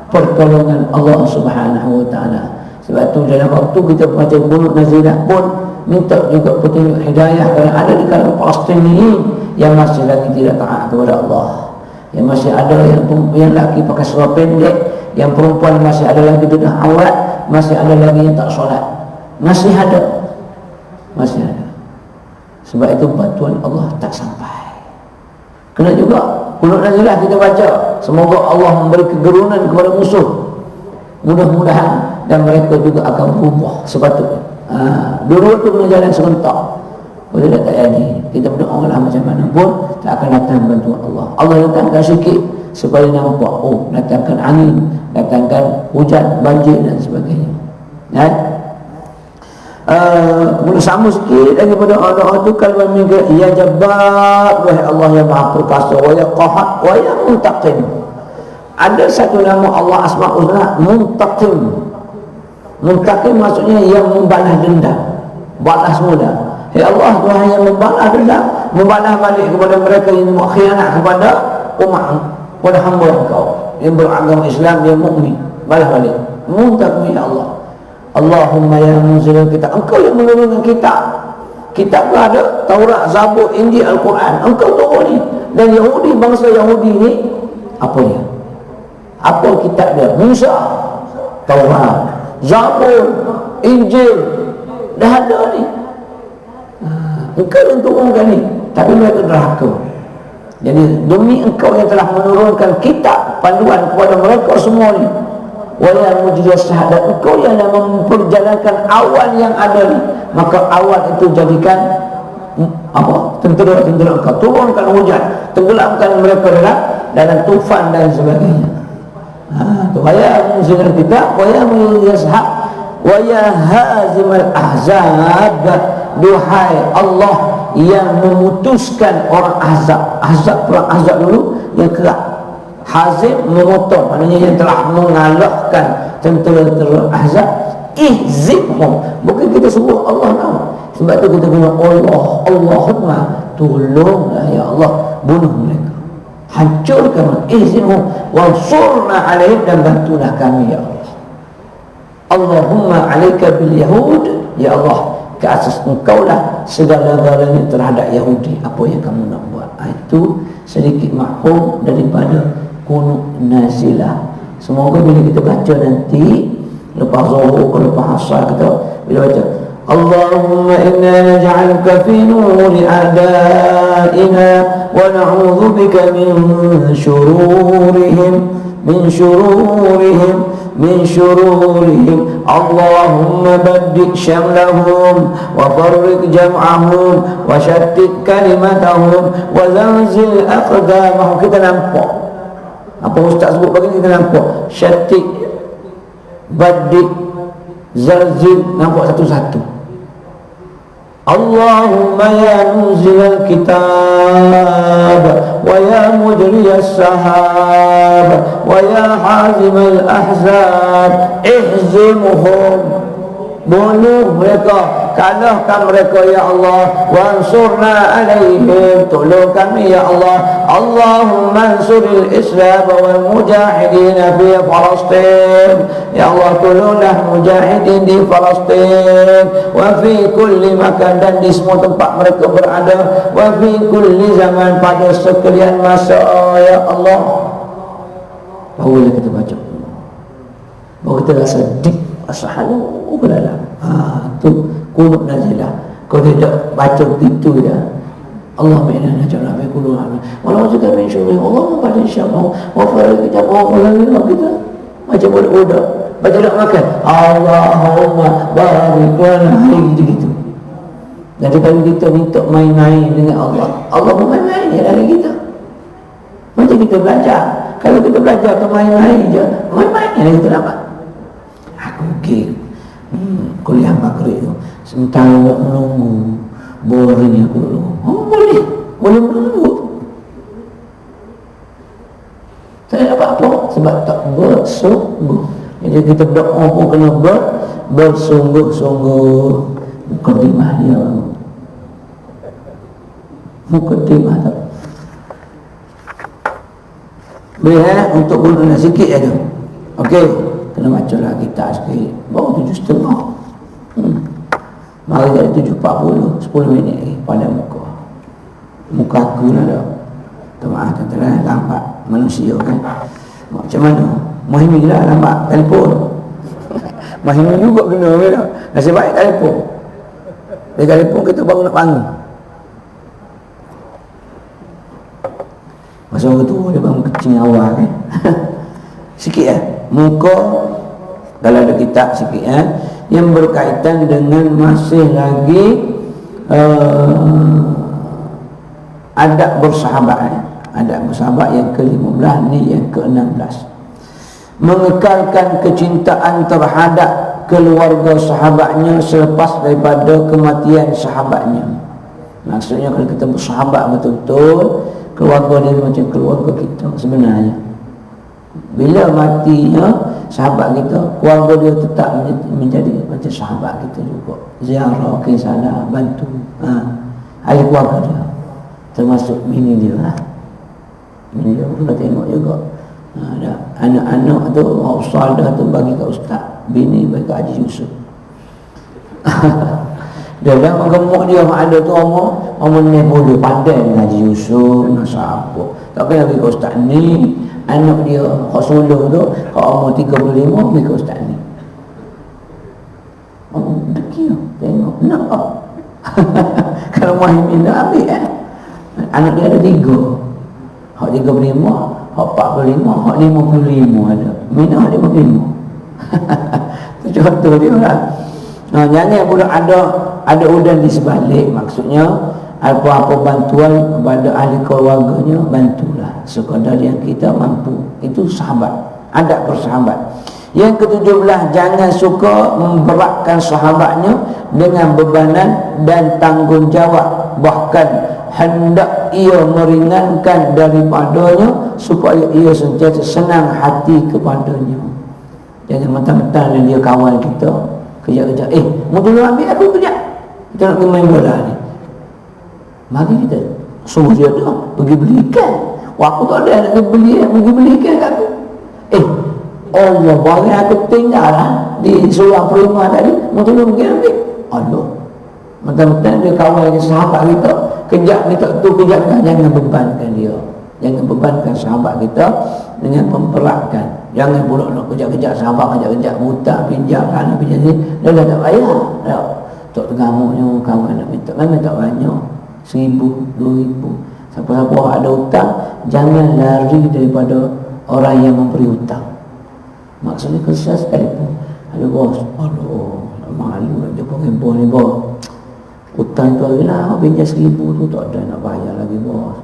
pertolongan Allah Subhanahu wa taala. Sebab tu dalam waktu kita baca qunut nazilah pun minta juga petunjuk hidayah, kerana ada di kalangan Palestin yang masih lagi tidak taat kepada Allah, yang masih ada yang lelaki pakai seluar pendek, yang perempuan masih ada lagi bedah aurat, masih ada lagi yang tak solat, masih ada. Sebab itu bantuan Allah tak sampai. Kena juga qunut nazilah kita baca, semoga Allah memberi kegerunan kepada musuh, mudah-mudahan dan mereka juga akan berubah sepatutnya. Dua-dua tu kena jalan serentak. Kalau tak jadi, kita berdoa lah macam mana pun tak akan datang bantuan Allah. Allah datangkan sikit supaya nampak, oh datangkan angin, datangkan hujan, banjir dan sebagainya. Kemudian sama sikit lagi pada doa tu, kalau minta ya Jabbar, wahai Allah yang Maha Perkasa, wa ya Qahhar, wa ya Muntaqim. Ada satu nama Allah Asmaul Husna, Muntaqim. Muntaqim maksudnya yang membalas dendam, balas mudah. Ya Allah, Tuhan yang membalas dendam, membalas balik kepada mereka yang buat khianat kepada umat, kepada hamba Engkau yang beragama Islam, yang mukmin, balas balik. Muntaqim ya Allah. Allahumma ya munzilal kitab, engkau yang menurunkan kitab. Kitab pun ada, Taurat, Zabur, Injil, Al-Quran, engkau turun ni. Dan Yahudi, bangsa Yahudi ni, apa dia? Apa kitab dia? Musa, Taurat, Zabur, Injil, dah ada ni. Engkau yang turunkan ni, tapi mereka derhaka. Jadi demi engkau yang telah menurunkan kitab panduan kepada mereka semua ni, wa ya mujriyas syahadat, engkau yang memperjalankan awan yang ada ni, maka awan itu jadikan apa? Tentera-tentera engkau, turunkan hujan, tenggelamkan mereka dalam tufan dan sebagainya. Wa ya mujriyal kitab wa ya mujriyas syahadat wa ya hazimal ahzab, duhai Allah yang memutuskan orang Ahzab. Ahzab, perang Ahzab dulu yang kerak. Hazim memotong, maknanya yang telah mengalahkan tentera-tentera Ahzab. Ihzibhum, bukan kita sebut Allah nama. Sebab tu kita guna Allah, Allahumma tolonglah ya Allah, bunuh mereka, hancurkan, ihzibhum wansurna alaihim, dan bantulah kami ya Allah. Allahumma alaika bil yahud, ya Allah, ke atas engkau lah segala-galanya terhadap Yahudi, apa yang kamu nak buat. Itu sedikit mahfum daripada kunut nazilah. Semoga bila kita baca nanti lepas zuhur ke lepas asar, kita bila baca Allahumma inna naj'aluka fi nuri a'da'ina wa na'udzu bika min syururihim Allahumma baddik syamlahum wa farriq jam'ahum wa shattit kalimatahum wa zanzil aqdamahum. Kita nampak apa ustaz sebut bagi kita nampak shattit, baddik, zalzil, nampak satu-satu. Allahumma ya munzilal kitab wa ya mujriyas sahab wa ya hazimal ahzab, ihzimhum, bunuh mereka, kalahkan mereka ya Allah, wansurna alaihim, tolong kami ya Allah. Allahumma ansuril islam wal mujahidin fi Palestin, ya Allah tolonglah mujahidin di Palestin, wa fi kulli makan, dan di semua tempat mereka berada, wa fi kulli zaman, pada sekalian masa ya Allah. Barulah kita baca, baru kita rasa deep, rasa halu ke dalam. Tu kunut nazilah. Kau tidak baca begitu ya, Allah inna naj'aluka fi qulubina wa na'udzu min syururi Allah pada insyaallah wa farij kita kita macam budak-budak baca nak makan Allahumma barik lana gitu. Jadi kalau kita minta main-main dengan Allah, Allah pun main-main dengan kita. Macam kita belajar, kalau kita belajar tu main-main je, main-main yang kita dapat. Aku kuliah maghrib tu, sementara nak menunggu, boring aku dulu. Boleh menunggu. Tak ada apa-apa, sebab tak bersungguh. Jadi kita berdoa pun kena bersungguh-sungguh. Mukadimah dia, mukadimah tak boleh untuk guna sikit aja. Okey, kena baca lah kita sikit. Baru 7.30. Mari dari 7.40, 10 minit lagi pada muka aku lah dah. Maaf kata lambat manusia kan. Macam mana? Mahimi lah lambat telefon. Mahimi juga kena kan. Nasib baik telefon. Dia telefon kita baru nak bangun. Masa orang tua dia bangun kecil awal kan. Sikit muka kalau ada kitab sikit yang berkaitan dengan masih lagi adab bersahabat. Adab bersahabat yang ke-15 ni yang ke-16. Mengekalkan kecintaan terhadap keluarga sahabatnya selepas daripada kematian sahabatnya. Maksudnya kalau kita bersahabat betul-betul, keluarga dia macam keluarga kita sebenarnya. Bila matinya sahabat kita, keluarga dia tetap menjadi macam sahabat kita juga. Ziarah, kisah, bantu. Ahli keluarga dia, termasuk bini dia lah. Bini dia pun tengok juga. Ada anak-anak tu, Ustazah tu bagi ke Ustaz, bini bagi ke Haji Yusuf. Dia dah gemuk dia mak ada tu omong ni boleh pandai ngaji Yusuf nak siapa. Tak kena pergi ke ustaz ni. Anak dia hak suluh tu hak umur 35 pergi ke ustaz ni. Deki tengok nak apa. Kalau main minda ambil anak dia ada 3. Hak 35, hak 45, hak 55 ada. Minda hak 55. Tu contoh dia lah. Jangan pula ada udan di sebalik. Maksudnya apa-apa bantuan kepada ahli keluarganya, bantulah sekadar yang kita mampu. Itu sahabat, adab bersahabat. Yang ke-17, jangan suka memberatkan sahabatnya dengan bebanan dan tanggungjawab, bahkan hendak ia meringankan daripadanya supaya ia sentiasa senang hati kepadanya. Jangan mentang-mentang dia kawan kita, kejap-kejap mau dulu ambil aku kejap, kita nak pergi main bola ni, mari kita suruh dia dah pergi belikan. Wah, aku tak ada nak pergi belikan kat aku. Allah, barang aku tinggal lah di surah Prima tadi, mau dulu pergi ambil. Allah, mentang-mentang dia kawan dengan sahabat kita, kejap kita tu kejap kan, jangan bebankan dia. Jangan bebankan sahabat kita dengan memperatkan. Jangan pula nak kejap-kejap sahabat, kejap-kejap buta, pinjam kanan, pinjam ni. Dah tak payah. Tak tergamuknya kawan nak minta. Memang tak banyak. 1,000, 2,000. Siapa-siapa ada hutang, jangan lari daripada orang yang memberi hutang. Maksudnya kesal sekali pun. Aduh bos, aduh, malu nak jumpa handphone ni bos. Hutang tu lah, pinjam 1,000 tu tak ada nak bayar lagi bos.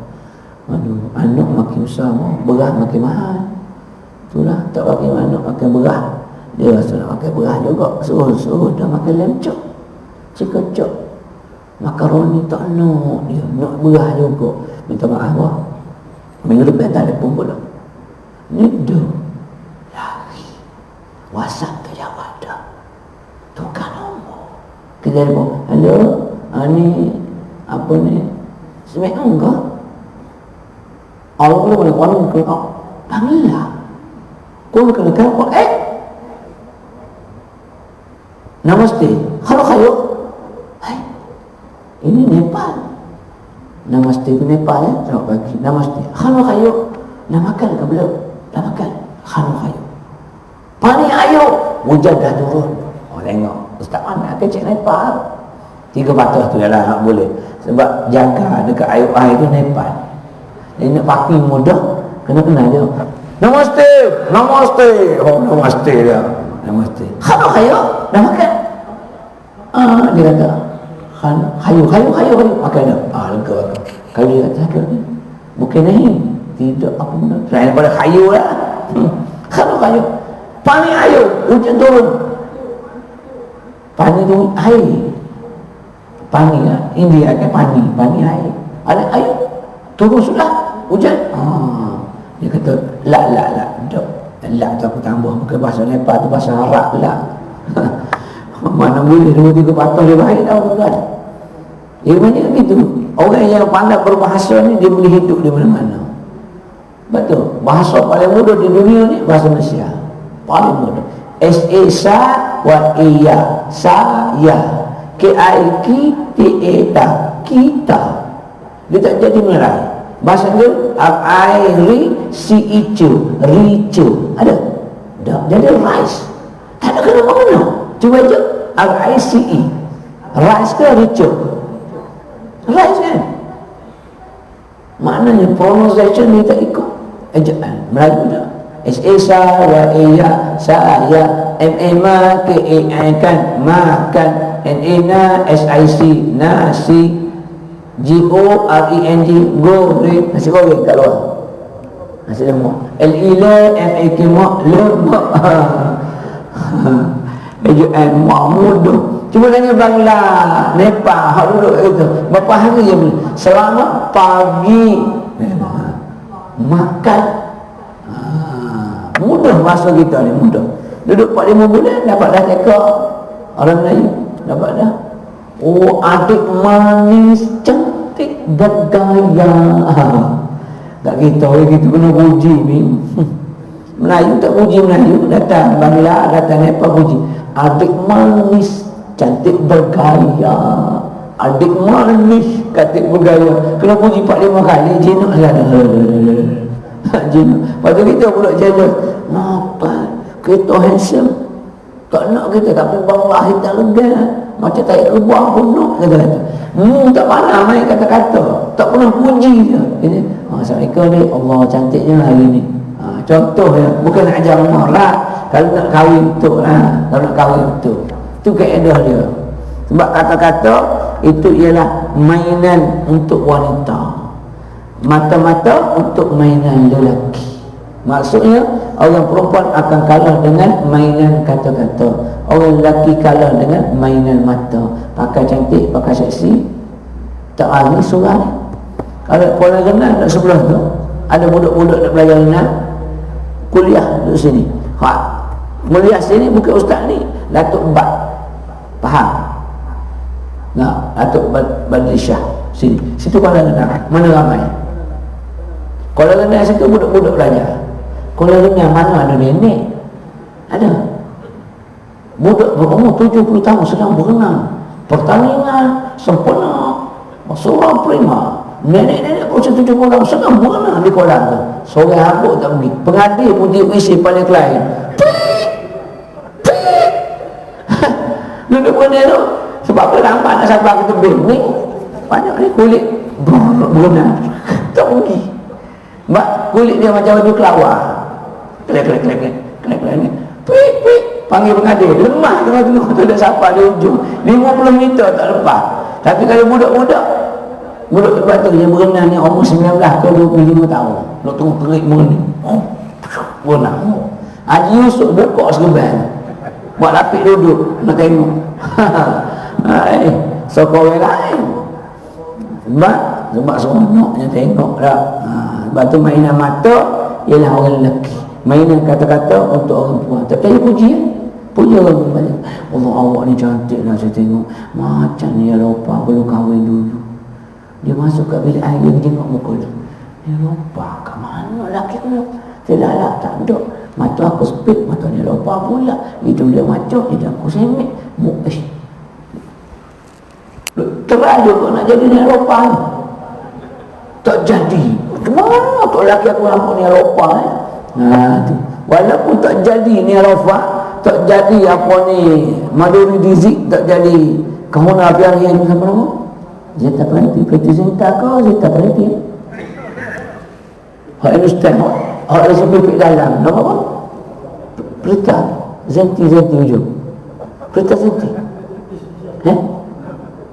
Aduh, anak makin besar, beras makin mahal. Itulah, tak pakai anak makan beras. Dia rasa nak makan beras juga. Suruh dah makan lemcok, cikocok, makaroni tak nak. Dia nak beras juga. Minta maaf bos, minggu depan tak ada pun pula. Ni dah lari WhatsApp ke jawab dah, tukar nombor. Kita pun, halo, ni apa ni, semek enggak? Allah boleh orang kena panggil lah. Kau kena kau namaste. Halo kayo. Ini Nepal. Namaste itu Nepal ya. Selamat pagi. Namaste. Halo kayo. Nak makan ke belum? Nak makan. Halo kayo. Pani ayo. Hujan dah turun. Tengok. Ustaz mana kecik Nepal. 3 patah tu ialah tak boleh. Sebab jaga dekat air itu Nepal. Dia nak pakai mudah, kena dia. Namaste, namaste. Namaste dia. Namaste. Halo, hayo, dah makan? Dia kata, hayo. Makan dah. Lega. Kalau dia kata, bukan ni. Tidak, apa benda. Selain daripada hayo lah. Halo, hayo. Pani ayo, hujan turun. Pani tu air. Pani lah. India kan pani air. Ada air. Turun sudah hujan. Dia kata la tu aku tambah, bukan bahasa Nepal tu, bahasa Arab lah. Mana boleh 2-3 patah dia baik tahu kan. Dia banyak gitu. Orang yang pandai berbahasa ni dia boleh hidup di mana-mana. Betul. Bahasa paling mudah di dunia ni bahasa Malaysia. Paling mudah. S-A-S-A wa iya saya. K-I-K-T-A-T-A kita. Dia tak jadi Melayu. Bahasa Inggeris R-I-C-E-C ricu. Ada? Tak. Jadi rice. Tak ada kena mana. Cuba je R-I-C-E. Rice ke ricu? Rice kan? Maknanya pronunciation ni tak ikut ejaan Melayu dah. S-A-S-A wa-I-ya saya M-A-M-A-K-A-I kan makan N-A-N-A S-I-C nasi G-O-R-E-N-G goreng, nasi goreng kat luar, nasi lemak. L-I-L M-A-K-M-A lemak. Ejaan mak mudah. Cuba tanya Bangla, Nepal, hak duduk itu berapa hari je boleh. Selama pagi makan. Mudah bahasa kita ni, mudah. Duduk 4-5 bulan dapat dah cakap orang Melayu, dapat dah. Oh, adik manis cantik bergaya. Tak kita gitu kena puji ni. Melayu tak puji Melayu, datang Bangla, datang Nepal puji. Adik manis cantik bergaya, adik manis, cantik bergaya. Kena puji 4-5 kali, jinak lah. Jinak. Lepas tu kita pula jealous. Nampak kita handsome, tak nak kita, tapi bang lahir tak lega, macam tak rebah pun nak kata-kata. Tak pandang main kata-kata, tak pernah puji dia. Assalamualaikum ni, Allah cantiknya hari ni. Contoh ya, bukan nak ajar marah. Kalau nak kahwin betul lah, kalau nak kahwin betul, itu kaedah dia. Sebab kata-kata itu ialah mainan untuk wanita, mata-mata untuk mainan lelaki. Maksudnya orang perempuan akan kalah dengan mainan kata-kata, orang lelaki kalah dengan mainan mata. Pakai cantik, pakai seksi, tak lari surah. Kalau pola renang kat sebelah tu ada budak-budak nak belajar renang, kuliah duduk sini. Kuliah sini bukan ustaz ni, Datuk Bat, faham? Nah, Datuk Badri Shah sini. Situ pola renang, mana ramai? Kolam renang situ budak-budak belajar. Kolam renang mana ada nenek? Ada. Budak berumur 70 tahun sedang berenang. Pertandingan sempurna. Seorang prima. Nenek-nenek berusia 70 tahun sedang berenang di kolam tu. Seorang habuk tak pergi. Pengadil pun dia isi paling lain. Duduk berenang tu. Sebab apa nampak nak sampai ke tebing ni? Banyak ni kulit berenang. Tak pergi. Mak kulit dia macam baju kelawar. Klek ni. Pik. Panggil pengadil. Lemah tengah-tengah tu dah sapa di ujung. 50 meter tak lepas. Tapi kalau budak-budak tempat tu yang berenang ni umur 19 ke 25 tahun. Nak tengok terik berenang. Berenang. Haji Yusuf buka serban. Buat lapik duduk. Nak tengok. Sokong orang lain. Sebab seronoknya tengok tak. Sebab tu mainan mata ialah orang lelaki, mainan kata-kata untuk orang perempuan. Tak percaya puji ya? Puji orang banyak. Allah, awak ni cantik lah saya tengok. Macam ni ya lupa belum kahwin dulu. Dia masuk kat bilik air, dia tengok muka dia. Dia lupa ke mana lelaki tu? Dia lah tak ada. Mata aku sepit, mata dia lupa pula. Itu dia macam, dia aku semek. Terlalu kau nak jadi ni lupa ni. Tak jadi. Kemana tu lelaki aku nampak ni Eropah tu. Walaupun tak jadi ni Eropah, tak jadi apa ni Maduri Dizik, tak jadi kemana apa yang ni siapa nama? Zeta Parenti, Peti Zeta ke Zeta Parenti? Hak Ustaz, hak SPP dalam nama apa? Prita Zenti ujung. Prita Zenti.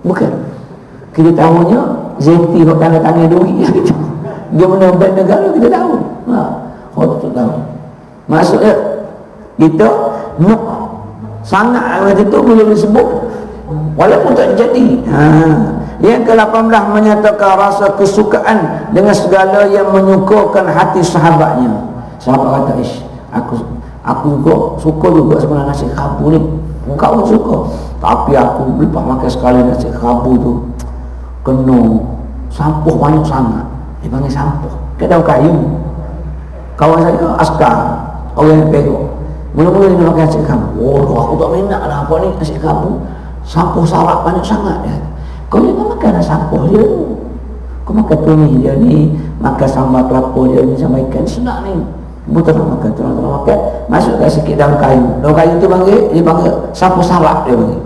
Bukan. Kita tahunya Zenti hak tanda-tanda duit. Dia menang bank negara kita tahu. Orang tu tahu. Maksudnya kita nak sangat macam tu boleh disebut walaupun tak jadi. Yang ke-18 menyatakan rasa kesukaan dengan segala yang menyukakan hati sahabatnya. Sahabat kata, aku juga suka juga sebenarnya nasi khabu ni. Kau pun suka. Tapi aku lepas makan sekali nasi khabu tu kena sampah banyak sangat. Dia panggil sampah. Dia tahu kayu. Kawan saya askar, orang yang perok. Mula-mula dia makan nasi khabu. Oh, aku tak minat lah apa ni nasi khabu. Sampah sarak banyak sangat dia. Kau jangan makan sampah dia. Kau makan tumis dia ni, makan sambal kelapa dia ni sama ikan sedap ni. Betul nak makan, terang-terang makan. Masukkan sikit dalam kayu. Dalam kayu tu dia panggil sampah sarak dia panggil.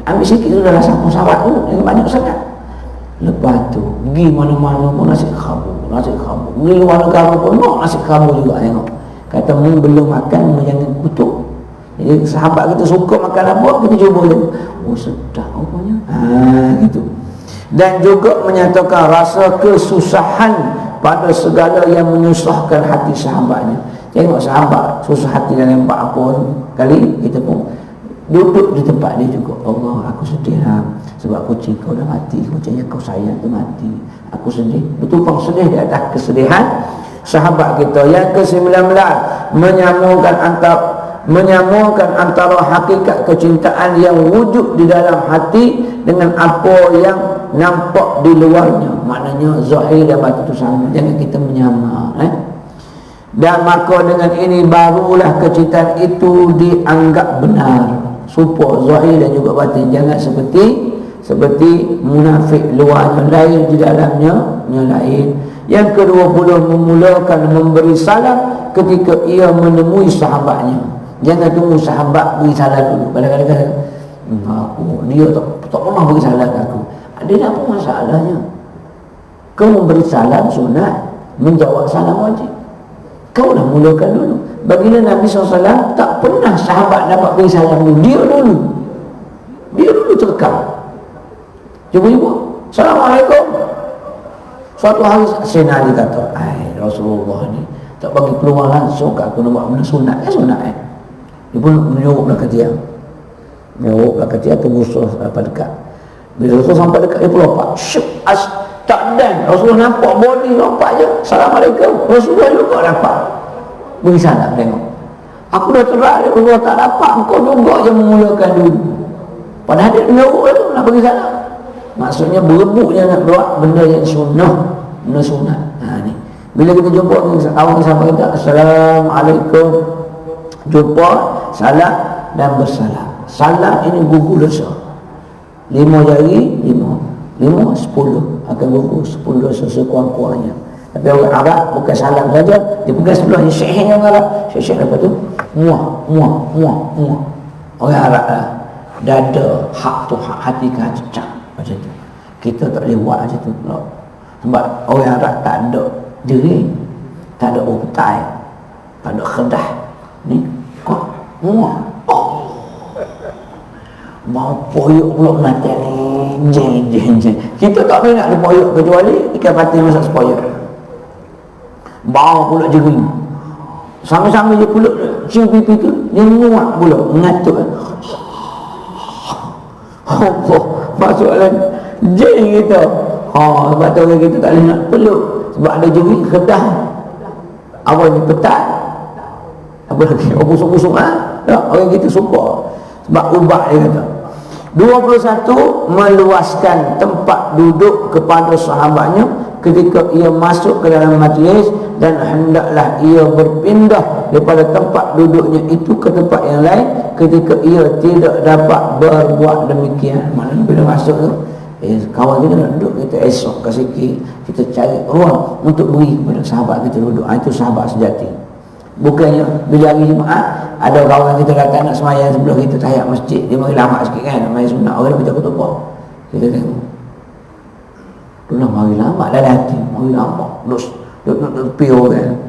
Ambil sikit tu dalam sampah sarak tu, yang banyak sangat. Lepas tu pergi mana-mana pun nasi khabu. Pergi luar negara pun nasi khabu juga tengok. Kata mu belum makan, mu jangan kutuk. Jadi sahabat kita suka makan apa, kita cuba je. Oh sedap rupanya. Gitu. Dan juga menyatakan rasa kesusahan pada segala yang menyusahkan hati sahabatnya. Tengok sahabat susah hati dalam buat apa kali, kita pun duduk di tempat dia juga. Allah, aku sedih lah sebab kucing kau dah mati, kucing yang kau sayang tu mati. Aku sedih. Betul pun sedih di atas kesedihan sahabat kita. Yang ke-19 menyamakan antara hakikat kecintaan yang wujud di dalam hati dengan apa yang nampak di luarnya. Maknanya zahir dan batin itu sama. Jangan kita menyama. Dan maka dengan ini barulah kecintaan itu dianggap benar. Supaya zahir dan juga batin. Jangan seperti munafik luarnya lain, di dalamnya lain. Yang ke-20, memulakan memberi salam ketika ia menemui sahabatnya. Jangan tunggu sahabat beri salam dulu. Kadang-kadang dia tak pernah beri salam ke aku. Ada apa masalahnya? Kau memberi salam sunat, menjawab salam wajib. Kau dah mulakan dulu. Baginda Nabi SAW tak pernah sahabat dapat beri salam dulu. Dia dulu terekam. Cuba ibu, Assalamualaikum. Suatu hari Sayyidina Ali kata, Rasulullah ni tak bagi peluang langsung kat aku nak buat benda sunat. Sunat Dia pun menyuruh belakang dia. Tunggu Rasul sampai dekat. Bila Rasul sampai dekat, dia pun lompat. Tak dan Rasulullah nampak body lompat je. Assalamualaikum. Rasulullah juga dapat beri salam. Tengok, aku dah terak dia, Rasulullah tak dapat, engkau juga je memulakan dulu. Padahal dia menyuruh tu nak beri salam. Maksudnya berebutnya nak buat benda yang sunnah, benda sunat. Ni bila kita jumpa kawan sahabat kita, Assalamualaikum, jumpa, salam dan bersalam. Salam ini gugur dosa. 5 jari, 5, 10 akan gugur 10 dosa sekurang-kurangnya. Tapi orang Arab bukan salam saja, dia pegang sebelahnya syekh yang Arab. Syekh apa tu? Muah. Orang Arab lah. Dada, hak tu hak hati ke hati, macam tu. Kita tak boleh buat macam tu. Sebab orang Arab tak ada jering, tak ada utai, tak ada kedah. Ni kok muah. Mau poyok pula mati ni. Jeng. Kita tak boleh nak ada poyok kecuali ikan patin masak sepoyok. Bau pula jering. Sama-sama je pula cium pipi tu, dia muak pula, mengatuk. Maksudnya jeng kita. Sebab tu orang kita tak boleh nak peluk. Sebab ada jering, kedah. Apa ni, petat. Apa lagi, busuk-busuk orang kita suka. Sebab ubat dia kata. 21, meluaskan tempat duduk kepada sahabatnya ketika ia masuk ke dalam majlis, dan hendaklah ia berpindah daripada tempat duduknya itu ke tempat yang lain ketika ia tidak dapat berbuat demikian. Maknanya bila masuk tu, kawan kita nak duduk, kita esok ke sikit, kita cari ruang untuk beri kepada sahabat kita duduk. Itu sahabat sejati. Bukannya bila hari Jumaat ada kawan kita datang nak semayang sebelah kita tahiyat masjid, dia mari lama sikit kan, nak main sunat, orang baca khutbah, kita tengok itulah mari lama dalam hati, mari lama duduk pio kan,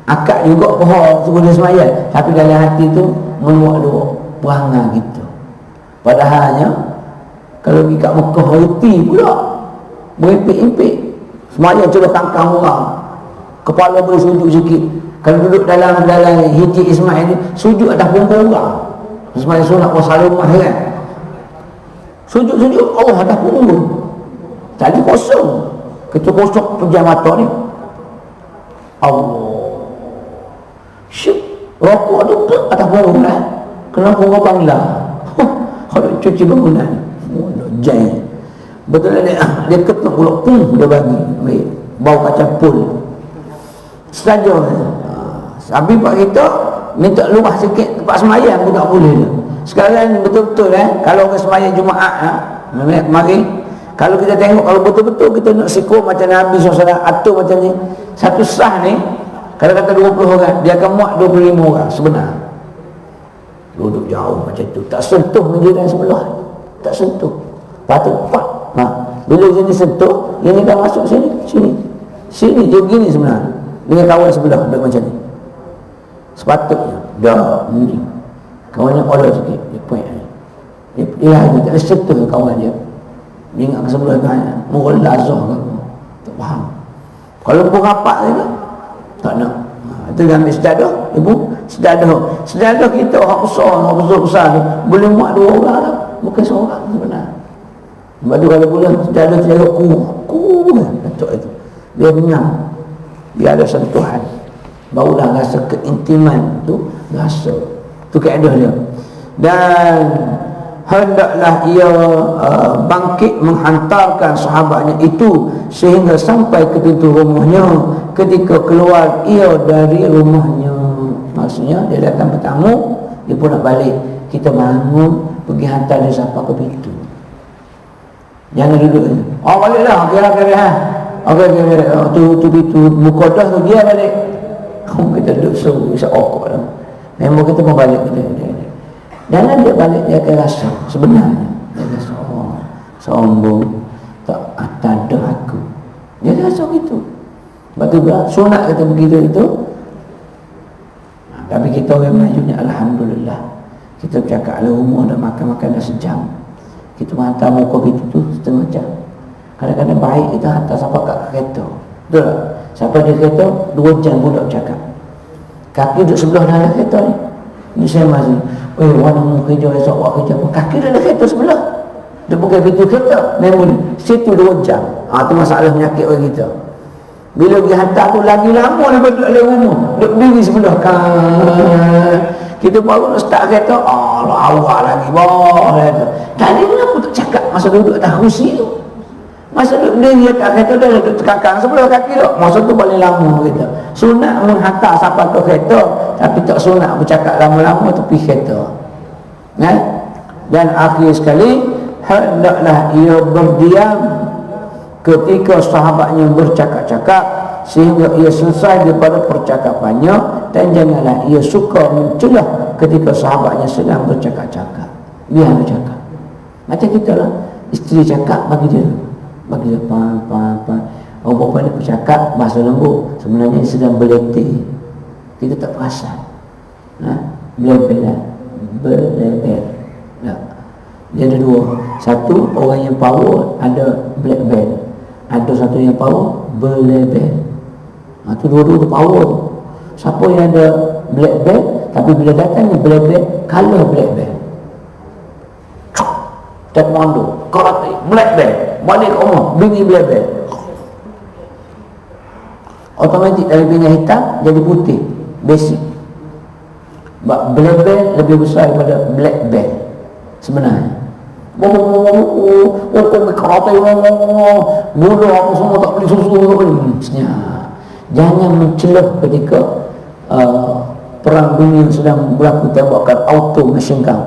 akak juga pohon suruh dia semayang, tapi dalam hati tu meluak-luak perangai gitu. Padahalnya kalau pergi kat Mekah reti pula berimpik-impik semayang coba tangkang orang, kepala boleh sujud sikit. Kalau duduk dalam hijik Ismail ni, sujud atas punggung orang. Ismail sunat wasalumah kan, sujud Allah atas punggung. Tadi kosong, kita kosong pejam mata ni, Allah syuk, rokok tu atas punggung lah. Kenapa orang bangla kalau cuci bangunan jai betul lah, dia ketuk pula, dia bagi bau kacang pul saja. Tapi pak kita minta luah sikit tempat semayang pun tak boleh. Sekarang betul-betul kalau orang semayang Jumaat mari, kalau kita tengok, kalau betul-betul kita nak sikur macam Nabi SAW atur macam ni, satu sah ni kalau kata 20 orang, dia akan muat 25 orang sebenar. Duduk jauh macam tu, tak sentuh menjiran sebelah, tak sentuh. Patut pak. Bila sini sentuh, ini kan masuk sini dia begini sebenarnya dengan kawan sebelah duduk macam ni. Sepatutnya dah ni kawannya oleh sikit, dia point ni, dia tak sentuh kawan dia ingat ke sebelah tanya murah lazah ke tak faham. Kalau pun rapat dia tak nak, itu dia ambil sedadah. Ibu sedadah kita orang besar ni boleh muat 2 orang lah, bukan seorang sebenarnya. Sebab tu kalau boleh sedadah saya ku kan datuk itu dia dengar, dia ada sentuhan, barulah rasa keintiman tu, rasa tu kaedah dia. Dan hendaklah ia bangkit menghantarkan sahabatnya itu sehingga sampai ke pintu rumahnya. Ketika keluar ia dari rumahnya, maksudnya dia datang bertamu, dia pun nak balik, kita bangun, pergi hantar dia sampai ke pintu. Jangan duduk je. Oh baliklah, kira-kira okey, tu pintu mukodah tu dia balik. Kita duduk seokok lah. Memang kita mau balik kita. Jangan dia balik, dia akan rasa sebenarnya. Dia rasa, oh, sombong, tak ada aku. Dia rasa gitu. Sebab tu sunat kata begitu itu. Tapi kita orang Melayu ni alhamdulillah. Kita bercakap ala rumah dah makan-makan dah sejam. Kita hantar muka kita tu setengah jam. Kadang-kadang baik kita hantar sampai kat kereta. Betul tak? Sampai di kereta 2 jam budak bercakap. Kaki duduk sebelah dalam kereta ni. Ni saya masih, warna mu kerja esok buat kerja apa? Kaki dalam kereta sebelah. Dia bukan pintu kereta. Memang situ 2 jam. Tu masalah penyakit orang kita. Bila pergi hantar tu lagi lama daripada duduk dalam rumah. Duduk diri sebelah kan. Kita baru nak start kereta, awak lagi bawah kereta. Tadi kenapa tak cakap masa duduk atas kursi tu? Masa duduk diri atas kereta dah duduk terkakang sebelah kaki tu. Masa tu paling lama kita. Sunat menghantar sampai ke kereta, tapi tak sunat bercakap lama-lama tepi kereta. Dan akhir sekali, hendaklah ia berdiam ketika sahabatnya bercakap-cakap sehingga ia selesai daripada percakapannya, dan janganlah ia suka mencelah ketika sahabatnya sedang bercakap-cakap. Biar bercakap. Macam kita lah, isteri cakap bagi dia pan. Orang perempuan ni bercakap bahasa lembut, sebenarnya sedang berletih. Kita tak perasan. Belebel. Dia ada 2. Satu, orang yang power ada black belt. Ada satu yang power berlebel. Tu dua-dua tu power tu. Siapa yang ada black belt tapi bila datang ni black belt, color black belt, taekwondo, karate, black belt, balik ke rumah bini black belt, automatik dari bini hitam jadi putih, basic. Sebab black belt lebih besar daripada black belt sebenarnya. Kau karate, gula apa semua tak beli susu senyap. Jangan mencelah ketika perang dunia sedang berlaku, tembakan auto machine gun.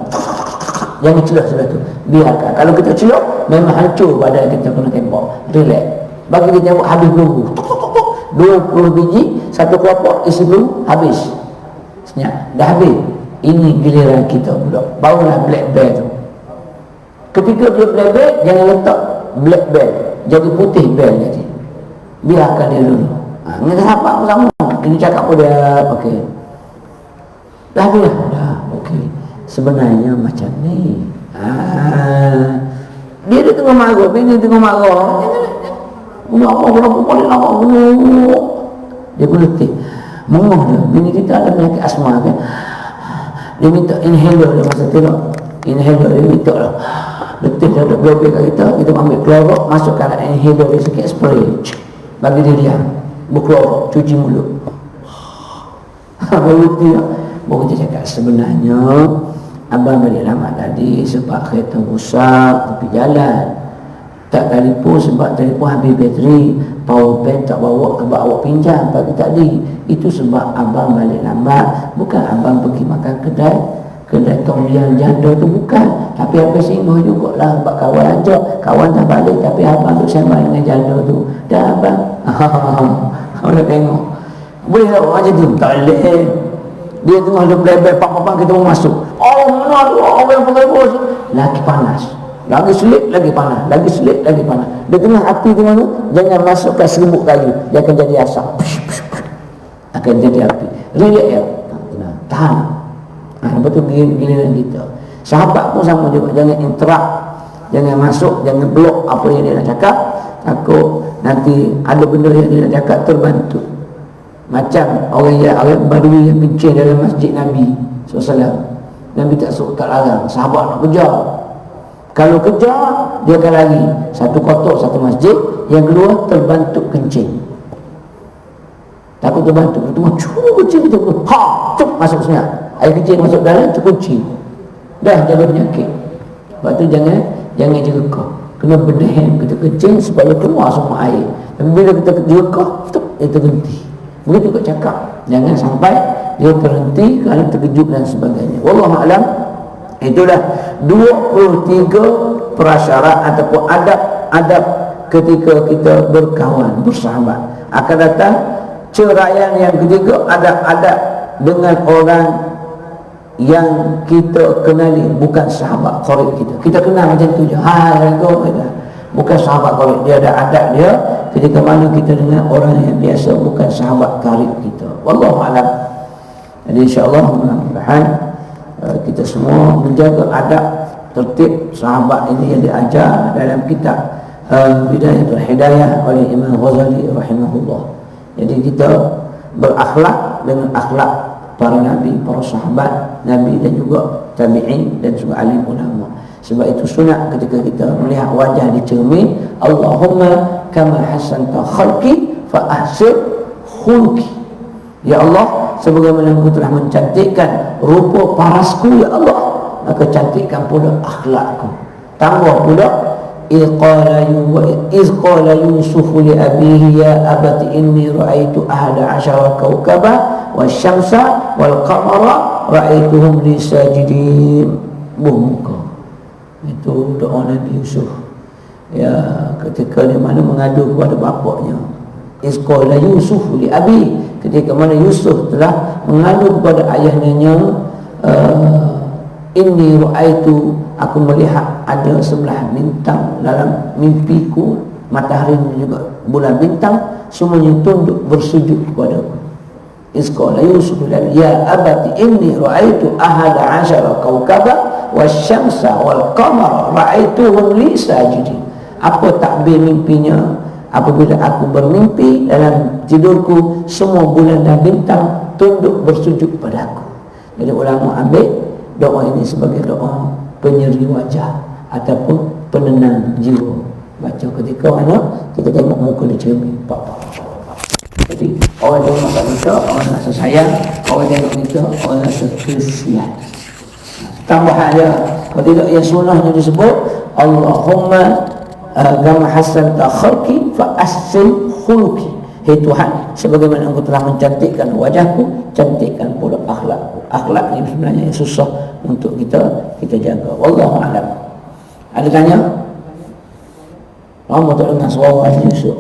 Jangan celah sebelah tu. Biarkan. Kalau kita celah, memang hancur badan kita kena tembak. Relax. Bagi dia tembak habis peluru. 20 biji, satu kelopak isi peluru, habis. Senyap. Dah habis. Ini giliran kita pula. Barulah black belt tu. Ketika dia black belt, jangan letak black belt jadi putih belt jadi. Biarkan dia dulu. Dengan sahabat pun sama. Ini cakap pun dia okey. Dah okey. Sebenarnya macam ni. Dia tengah marah, bini tengah marah. Apa boleh nak dia pun letih. Menguh dia. Bini kita ada penyakit asma kan. Dia minta inhaler dia masa tengok. Inhaler dia minta lah. Letih dia ada blobek kat kita ambil klorok, masukkan inhaler dia sikit, spray. Bagi dia diam. Berklorok, cuci mulut. Baru dia kita cakap sebenarnya abang balik lama tadi sebab kereta rosak tepi jalan, tak telefon sebab telefon habis bateri, power bank tak bawa awak pinjam pagi tadi. Itu sebab abang balik lambat, bukan abang pergi makan kedai tom yang janda tu, bukan. Tapi apa singgah jugalah sebab kawan ajak, kawan dah balik tapi abang tu sembang dengan janda tu. Dah abang nak tengok boleh tak macam tu? Tak boleh. Dia tengah ada black-black pang-pang, kita mau masuk, mana tu orang yang pakai bos lagi panas, lagi selit lagi panas, lagi selit lagi panas. Dia tengah api tengah tu, jangan masukkan serbuk kayu, dia akan jadi asap, akan jadi api. Relax ya, tahan. Betul giliran kita. Sahabat pun sama juga, jangan interact, jangan masuk, jangan blok apa yang dia nak cakap. Takut nanti ada benda yang dia nak cakap terbantu. Macam orang Badui yang kencing dalam masjid Nabi SAW. Nabi tak larang, sahabat nak kejar. Kalau kejar, dia akan lari. Satu kotak, satu masjid. Yang kedua, terbantuk kencing. Takut terbantuk. Cuma kencing kita pun, cuk, masuk senyap. Air kencing masuk dalam, cuk kunci. Dah jaga penyakit. Sebab tu jangan jerukah. Kena berdehem kita kencing supaya keluar semua air. Dan bila kita jerukah, dia terhenti. Begitu kat cakap. Jangan sampai dia terhenti kerana terkejut dan sebagainya. Wallahualam. Itulah 23 prasyarat ataupun adab-adab ketika kita berkawan, bersahabat. Akan datang ceraian yang ketiga, adab-adab dengan orang yang kita kenali bukan sahabat qarib kita. Kita kenal macam tu je. Bukan sahabat qarib, dia ada adab dia ketika mana kita dengan orang yang biasa bukan sahabat qarib kita. Wallahu a'lam. Jadi insya-Allah mudah-mudahan kita semua menjaga adab tertib sahabat ini yang diajar dalam kitab Bidayatul Hidayah oleh Imam Ghazali rahimahullah. Jadi kita berakhlak dengan akhlak para nabi, para sahabat nabi dan juga tabi'in dan juga alim ulama. Sebab itu sunat ketika kita melihat wajah di cermin, Allahumma kama hasanta khalqi fa ahsin khuluqi. Ya Allah, sebagaimana Engkau telah mencantikkan rupa parasku ya Allah, maka cantikkan pula akhlakku. Tambah pula iz qala Yusuf li abihi ya abati inni ra'aitu ahada asyara kawkaba wasyamsa wal qamara ra'aituhum li sajidin. Muka itu doa Nabi Yusuf ya ketika dia mana mengadu kepada bapaknya. Iz qala Yusuf li abi, ketika mana Yusuf telah mengadu kepada ayahnya, inni ra'aitu, aku melihat ada sebelah bintang dalam mimpiku, matahari juga bulan bintang, semuanya tunduk bersujud kepadaku. Iz qala Yusuf ya abati inni ra'aitu ahada asyara kawkaba wasyamsa wal qamara ra'aituhum li sajidin. Apa takbir mimpinya? Apabila aku bermimpi dalam tidurku, semua bulan dan bintang tunduk bersujud padaku. Jadi ulama ambil doa ini sebagai doa penyeri wajah ataupun penenang jiwa. Baca ketika mana kita tengok muka di cermin. Jadi orang tengok kat kita, orang rasa sayang. Orang tengok kita, orang rasa kesian. Tambahan dia, kalau tidak yang sunnahnya disebut Allahumma kama hasanta khalqi fa ahsin khuluqi. Hai Tuhan, sebagaimana Engkau telah mencantikkan wajahku, cantikkan pula akhlakku. Akhlak ini sebenarnya yang susah untuk kita jaga. Wallahu a'lam. Ada tanya? Lama tak dengar suara Haji Yusuf.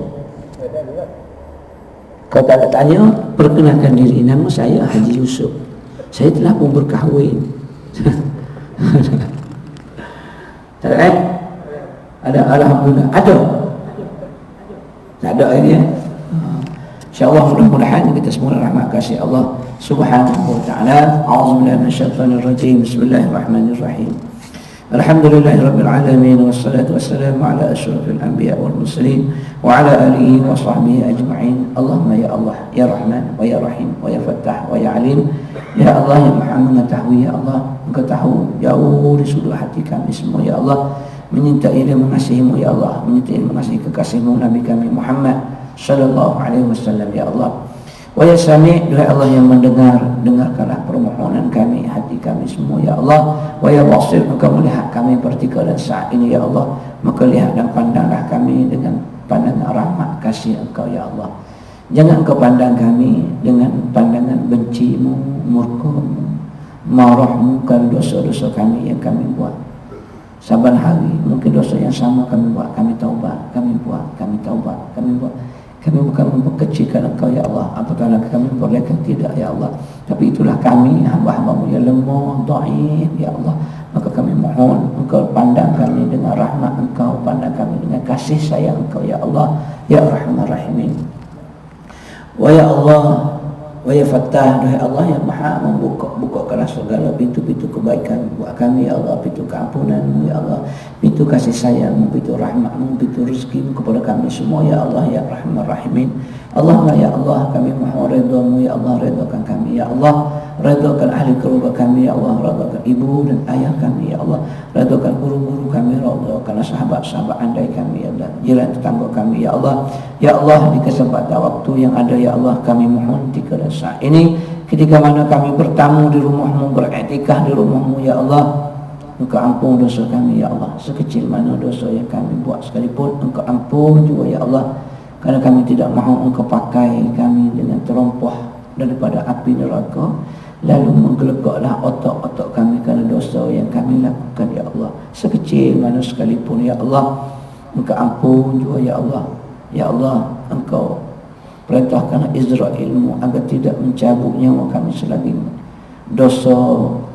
Kalau tak ada tanya, perkenalkan diri. Nama saya Haji Yusuf. Saya telah pun berkahwin. Tak ada? Ada, alhamdulillah. Ada? Tak ada ini ya? InsyaAllah mudah-mudahan kita semua rahmat kasih Allah Subhanahu wa ta'ala. A'udzubillahi minasyaitonir rajim. Bismillahirrahmanirrahim. Alhamdulillahirabbil alamin wassalatu wassalamu ala asyrafil anbiya wal mursalin wa ala alihi wa sahbihi ajma'in. Allahumma ya Allah ya Rahman wa ya Rahim wa ya Fattah wa ya Alim. Ya Allah yang Maha mengetahui, ya Allah Engkau tahu jauh di sudut hati kami semua, ya Allah, menyintai dan mengasihimu, ya Allah, menyintai dan mengasihi kekasihmu Nabi kami Muhammad sallallahu alaihi wasallam, ya Allah. Wa ya Sami', duhai Allah yang mendengar, dengarkanlah permohonan kami, hati kami semua, ya Allah. Wa ya Basir, Engkau melihat kami pertikaian saat ini, ya Allah, maka lihat dan pandanglah kami dengan pandangan rahmat kasih Engkau, ya Allah. Jangan Engkau pandang kami dengan pandangan bencimu, murkamu, marahmu kerana dosa-dosa kami yang kami buat. Saban hari mungkin dosa yang sama kami buat, kami taubat, kami buat, kami taubat, kami buat. Kami bukan memperkecilkan Engkau, ya Allah, apatah lagi kami memperlihatkan tidak, ya Allah. Tapi itulah kami, hamba-hamba-Mu yang lemah, dhaif, ya Allah. Maka kami mohon Engkau pandang kami dengan rahmat Engkau, pandang kami dengan kasih sayang Engkau, ya Allah, ya Rahman Rahimin. Wa ya Allah, wa ya Fattah, duhai Allah yang Maha membukakanlah segala pintu-pintu kebaikan buat kami, ya Allah, pintu keampunan-Mu, ya Allah, pintu kasih sayang-Mu, pintu rahmat-Mu, pintu rezeki-Mu kepada kami semua, ya Allah, ya Rahman Rahimin. Allahumma ya Allah, kami mohon redha-Mu, ya Allah, redhakan kami, ya Allah, redhakan ahli keluarga kami, ya Allah, redhakan ibu dan ayah kami, ya Allah, redhakan guru-guru kami, redhakan sahabat-sahabat andai kami, ya Allah, jiran tetangga kami, ya Allah. Ya Allah, di kesempatan waktu yang ada, ya Allah, kami mohon ketika saat ini, ketika mana kami bertamu di rumah-Mu, beriktikaf di rumah-Mu, ya Allah, Engkau ampun dosa kami, ya Allah. Sekecil mana dosa yang kami buat sekalipun, Engkau ampun juga, ya Allah. Kerana kami tidak mahu Engkau pakai kami dengan terompah daripada api neraka, lalu menggelegaklah otak-otak kami kerana dosa yang kami lakukan ya Allah, sekecil mana sekalipun ya Allah. Engkau ampun juga ya Allah. Ya Allah, Engkau perintahkan Israelmu agar tidak mencabut nyawa kami selagi dosa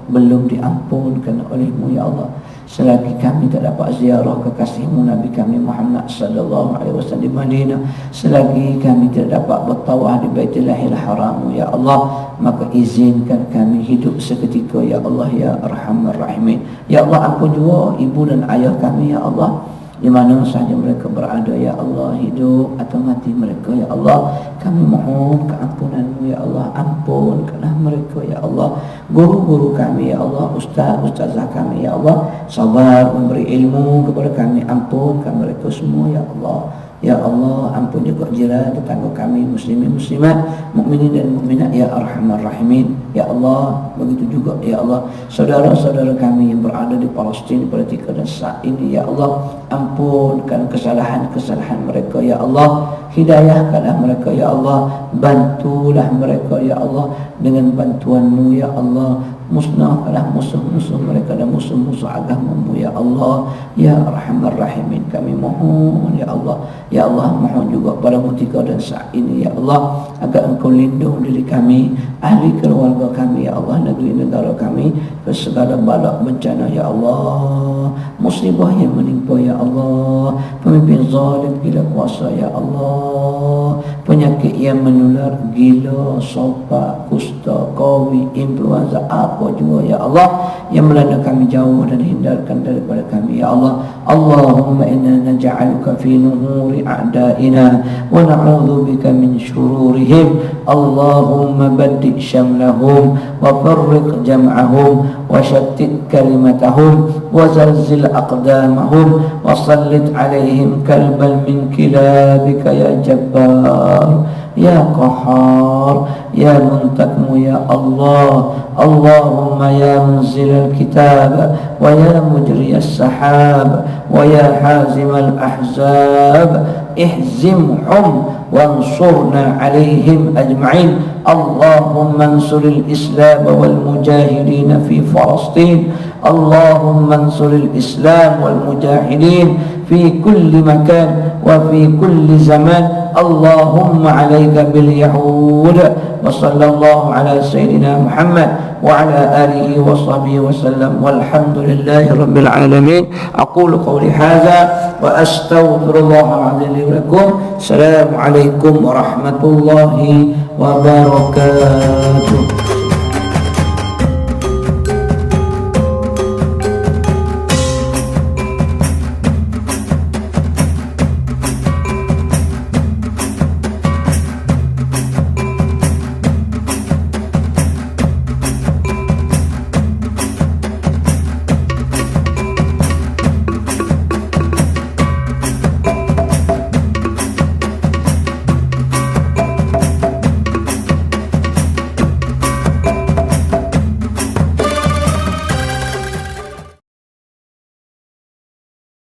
belum diampunkan olehmu ya Allah, selagi kami tak dapat ziarah kekasihmu Nabi kami Muhammad sallallahu alaihi wasallam di Madinah, selagi kami tidak dapat bertawaf di Baitullahil Haram ya Allah, maka izinkan kami hidup seketika ya Allah ya Arhamar Rahimin. Ya Allah, ampun juga ibu dan ayah kami ya Allah, di mana sahaja mereka berada ya Allah, hidup atau mati mereka ya Allah, kami mohon keampunanmu ya Allah. Ampunkanlah mereka ya Allah. Guru-guru kami ya Allah, ustaz-ustazah kami ya Allah, sabar memberi ilmu kepada kami, ampunkan mereka semua ya Allah. Ya Allah, ampun juga jiran tetangga kami, muslimin muslimat, mukminin dan mukminat ya Arhamar Rahimin. Ya Allah, begitu juga ya Allah saudara-saudara kami yang berada di Palestin pada ketika dan saat ini ya Allah, ampunkan kesalahan-kesalahan mereka ya Allah, hidayahkanlah mereka ya Allah, bantulah mereka ya Allah dengan bantuanmu ya Allah, musnahkanlah musuh-musuh mereka dan musuh-musuh agamamu ya Allah ya Arhamar Rahimin. Kami mohon ya Allah, ya Allah, mohon juga pada ketika dan saat ini ya Allah, agar Engkau lindung diri kami, ahli keluarga kami ya Allah, negeri negara kami ke segala bala bencana ya Allah, musibah yang menimpa ya Allah, pemimpin zalim gila kuasa ya Allah, penyakit yang menular, gila, sopak, kusta, COVID, influenza, apa juga ya Allah yang melanda kami, jauh dan hindarkan daripada kami ya Allah. Allahumma inna naj'aluka fi nuhuri a'da'ina wa na'udzu bika min syururihim. Allahumma baddi syamlahum wa farriq jam'ahum wa shattit kalimatahum wa zalzil aqdamahum wa sallit alaihim kalban min kilabika ya jabbar ya qahhar ya muntakmu ya Allah. Allahumma ya munzil al-kitab wa ya mujri as-sahab wa ya hazim al-ahzab ihzimhum wansurna alaihim ajma'in. Allahumma ansur al-islam wal mujahidin fi Palestin. Allahumma ansur al-islam wal mujahidin fi kulli makan wa fi kulli zaman. Allahumma alayka bil yahud. Wa sallallahu ala sayyidina Muhammad wa ala alihi wa sahbihi wa sallam, walhamdulillahi rabbil alamin. Aqulu qawli hadha wa astaghfirullahal azim li wa lakum. Assalamu alaikum warahmatullahi wabarakatuh.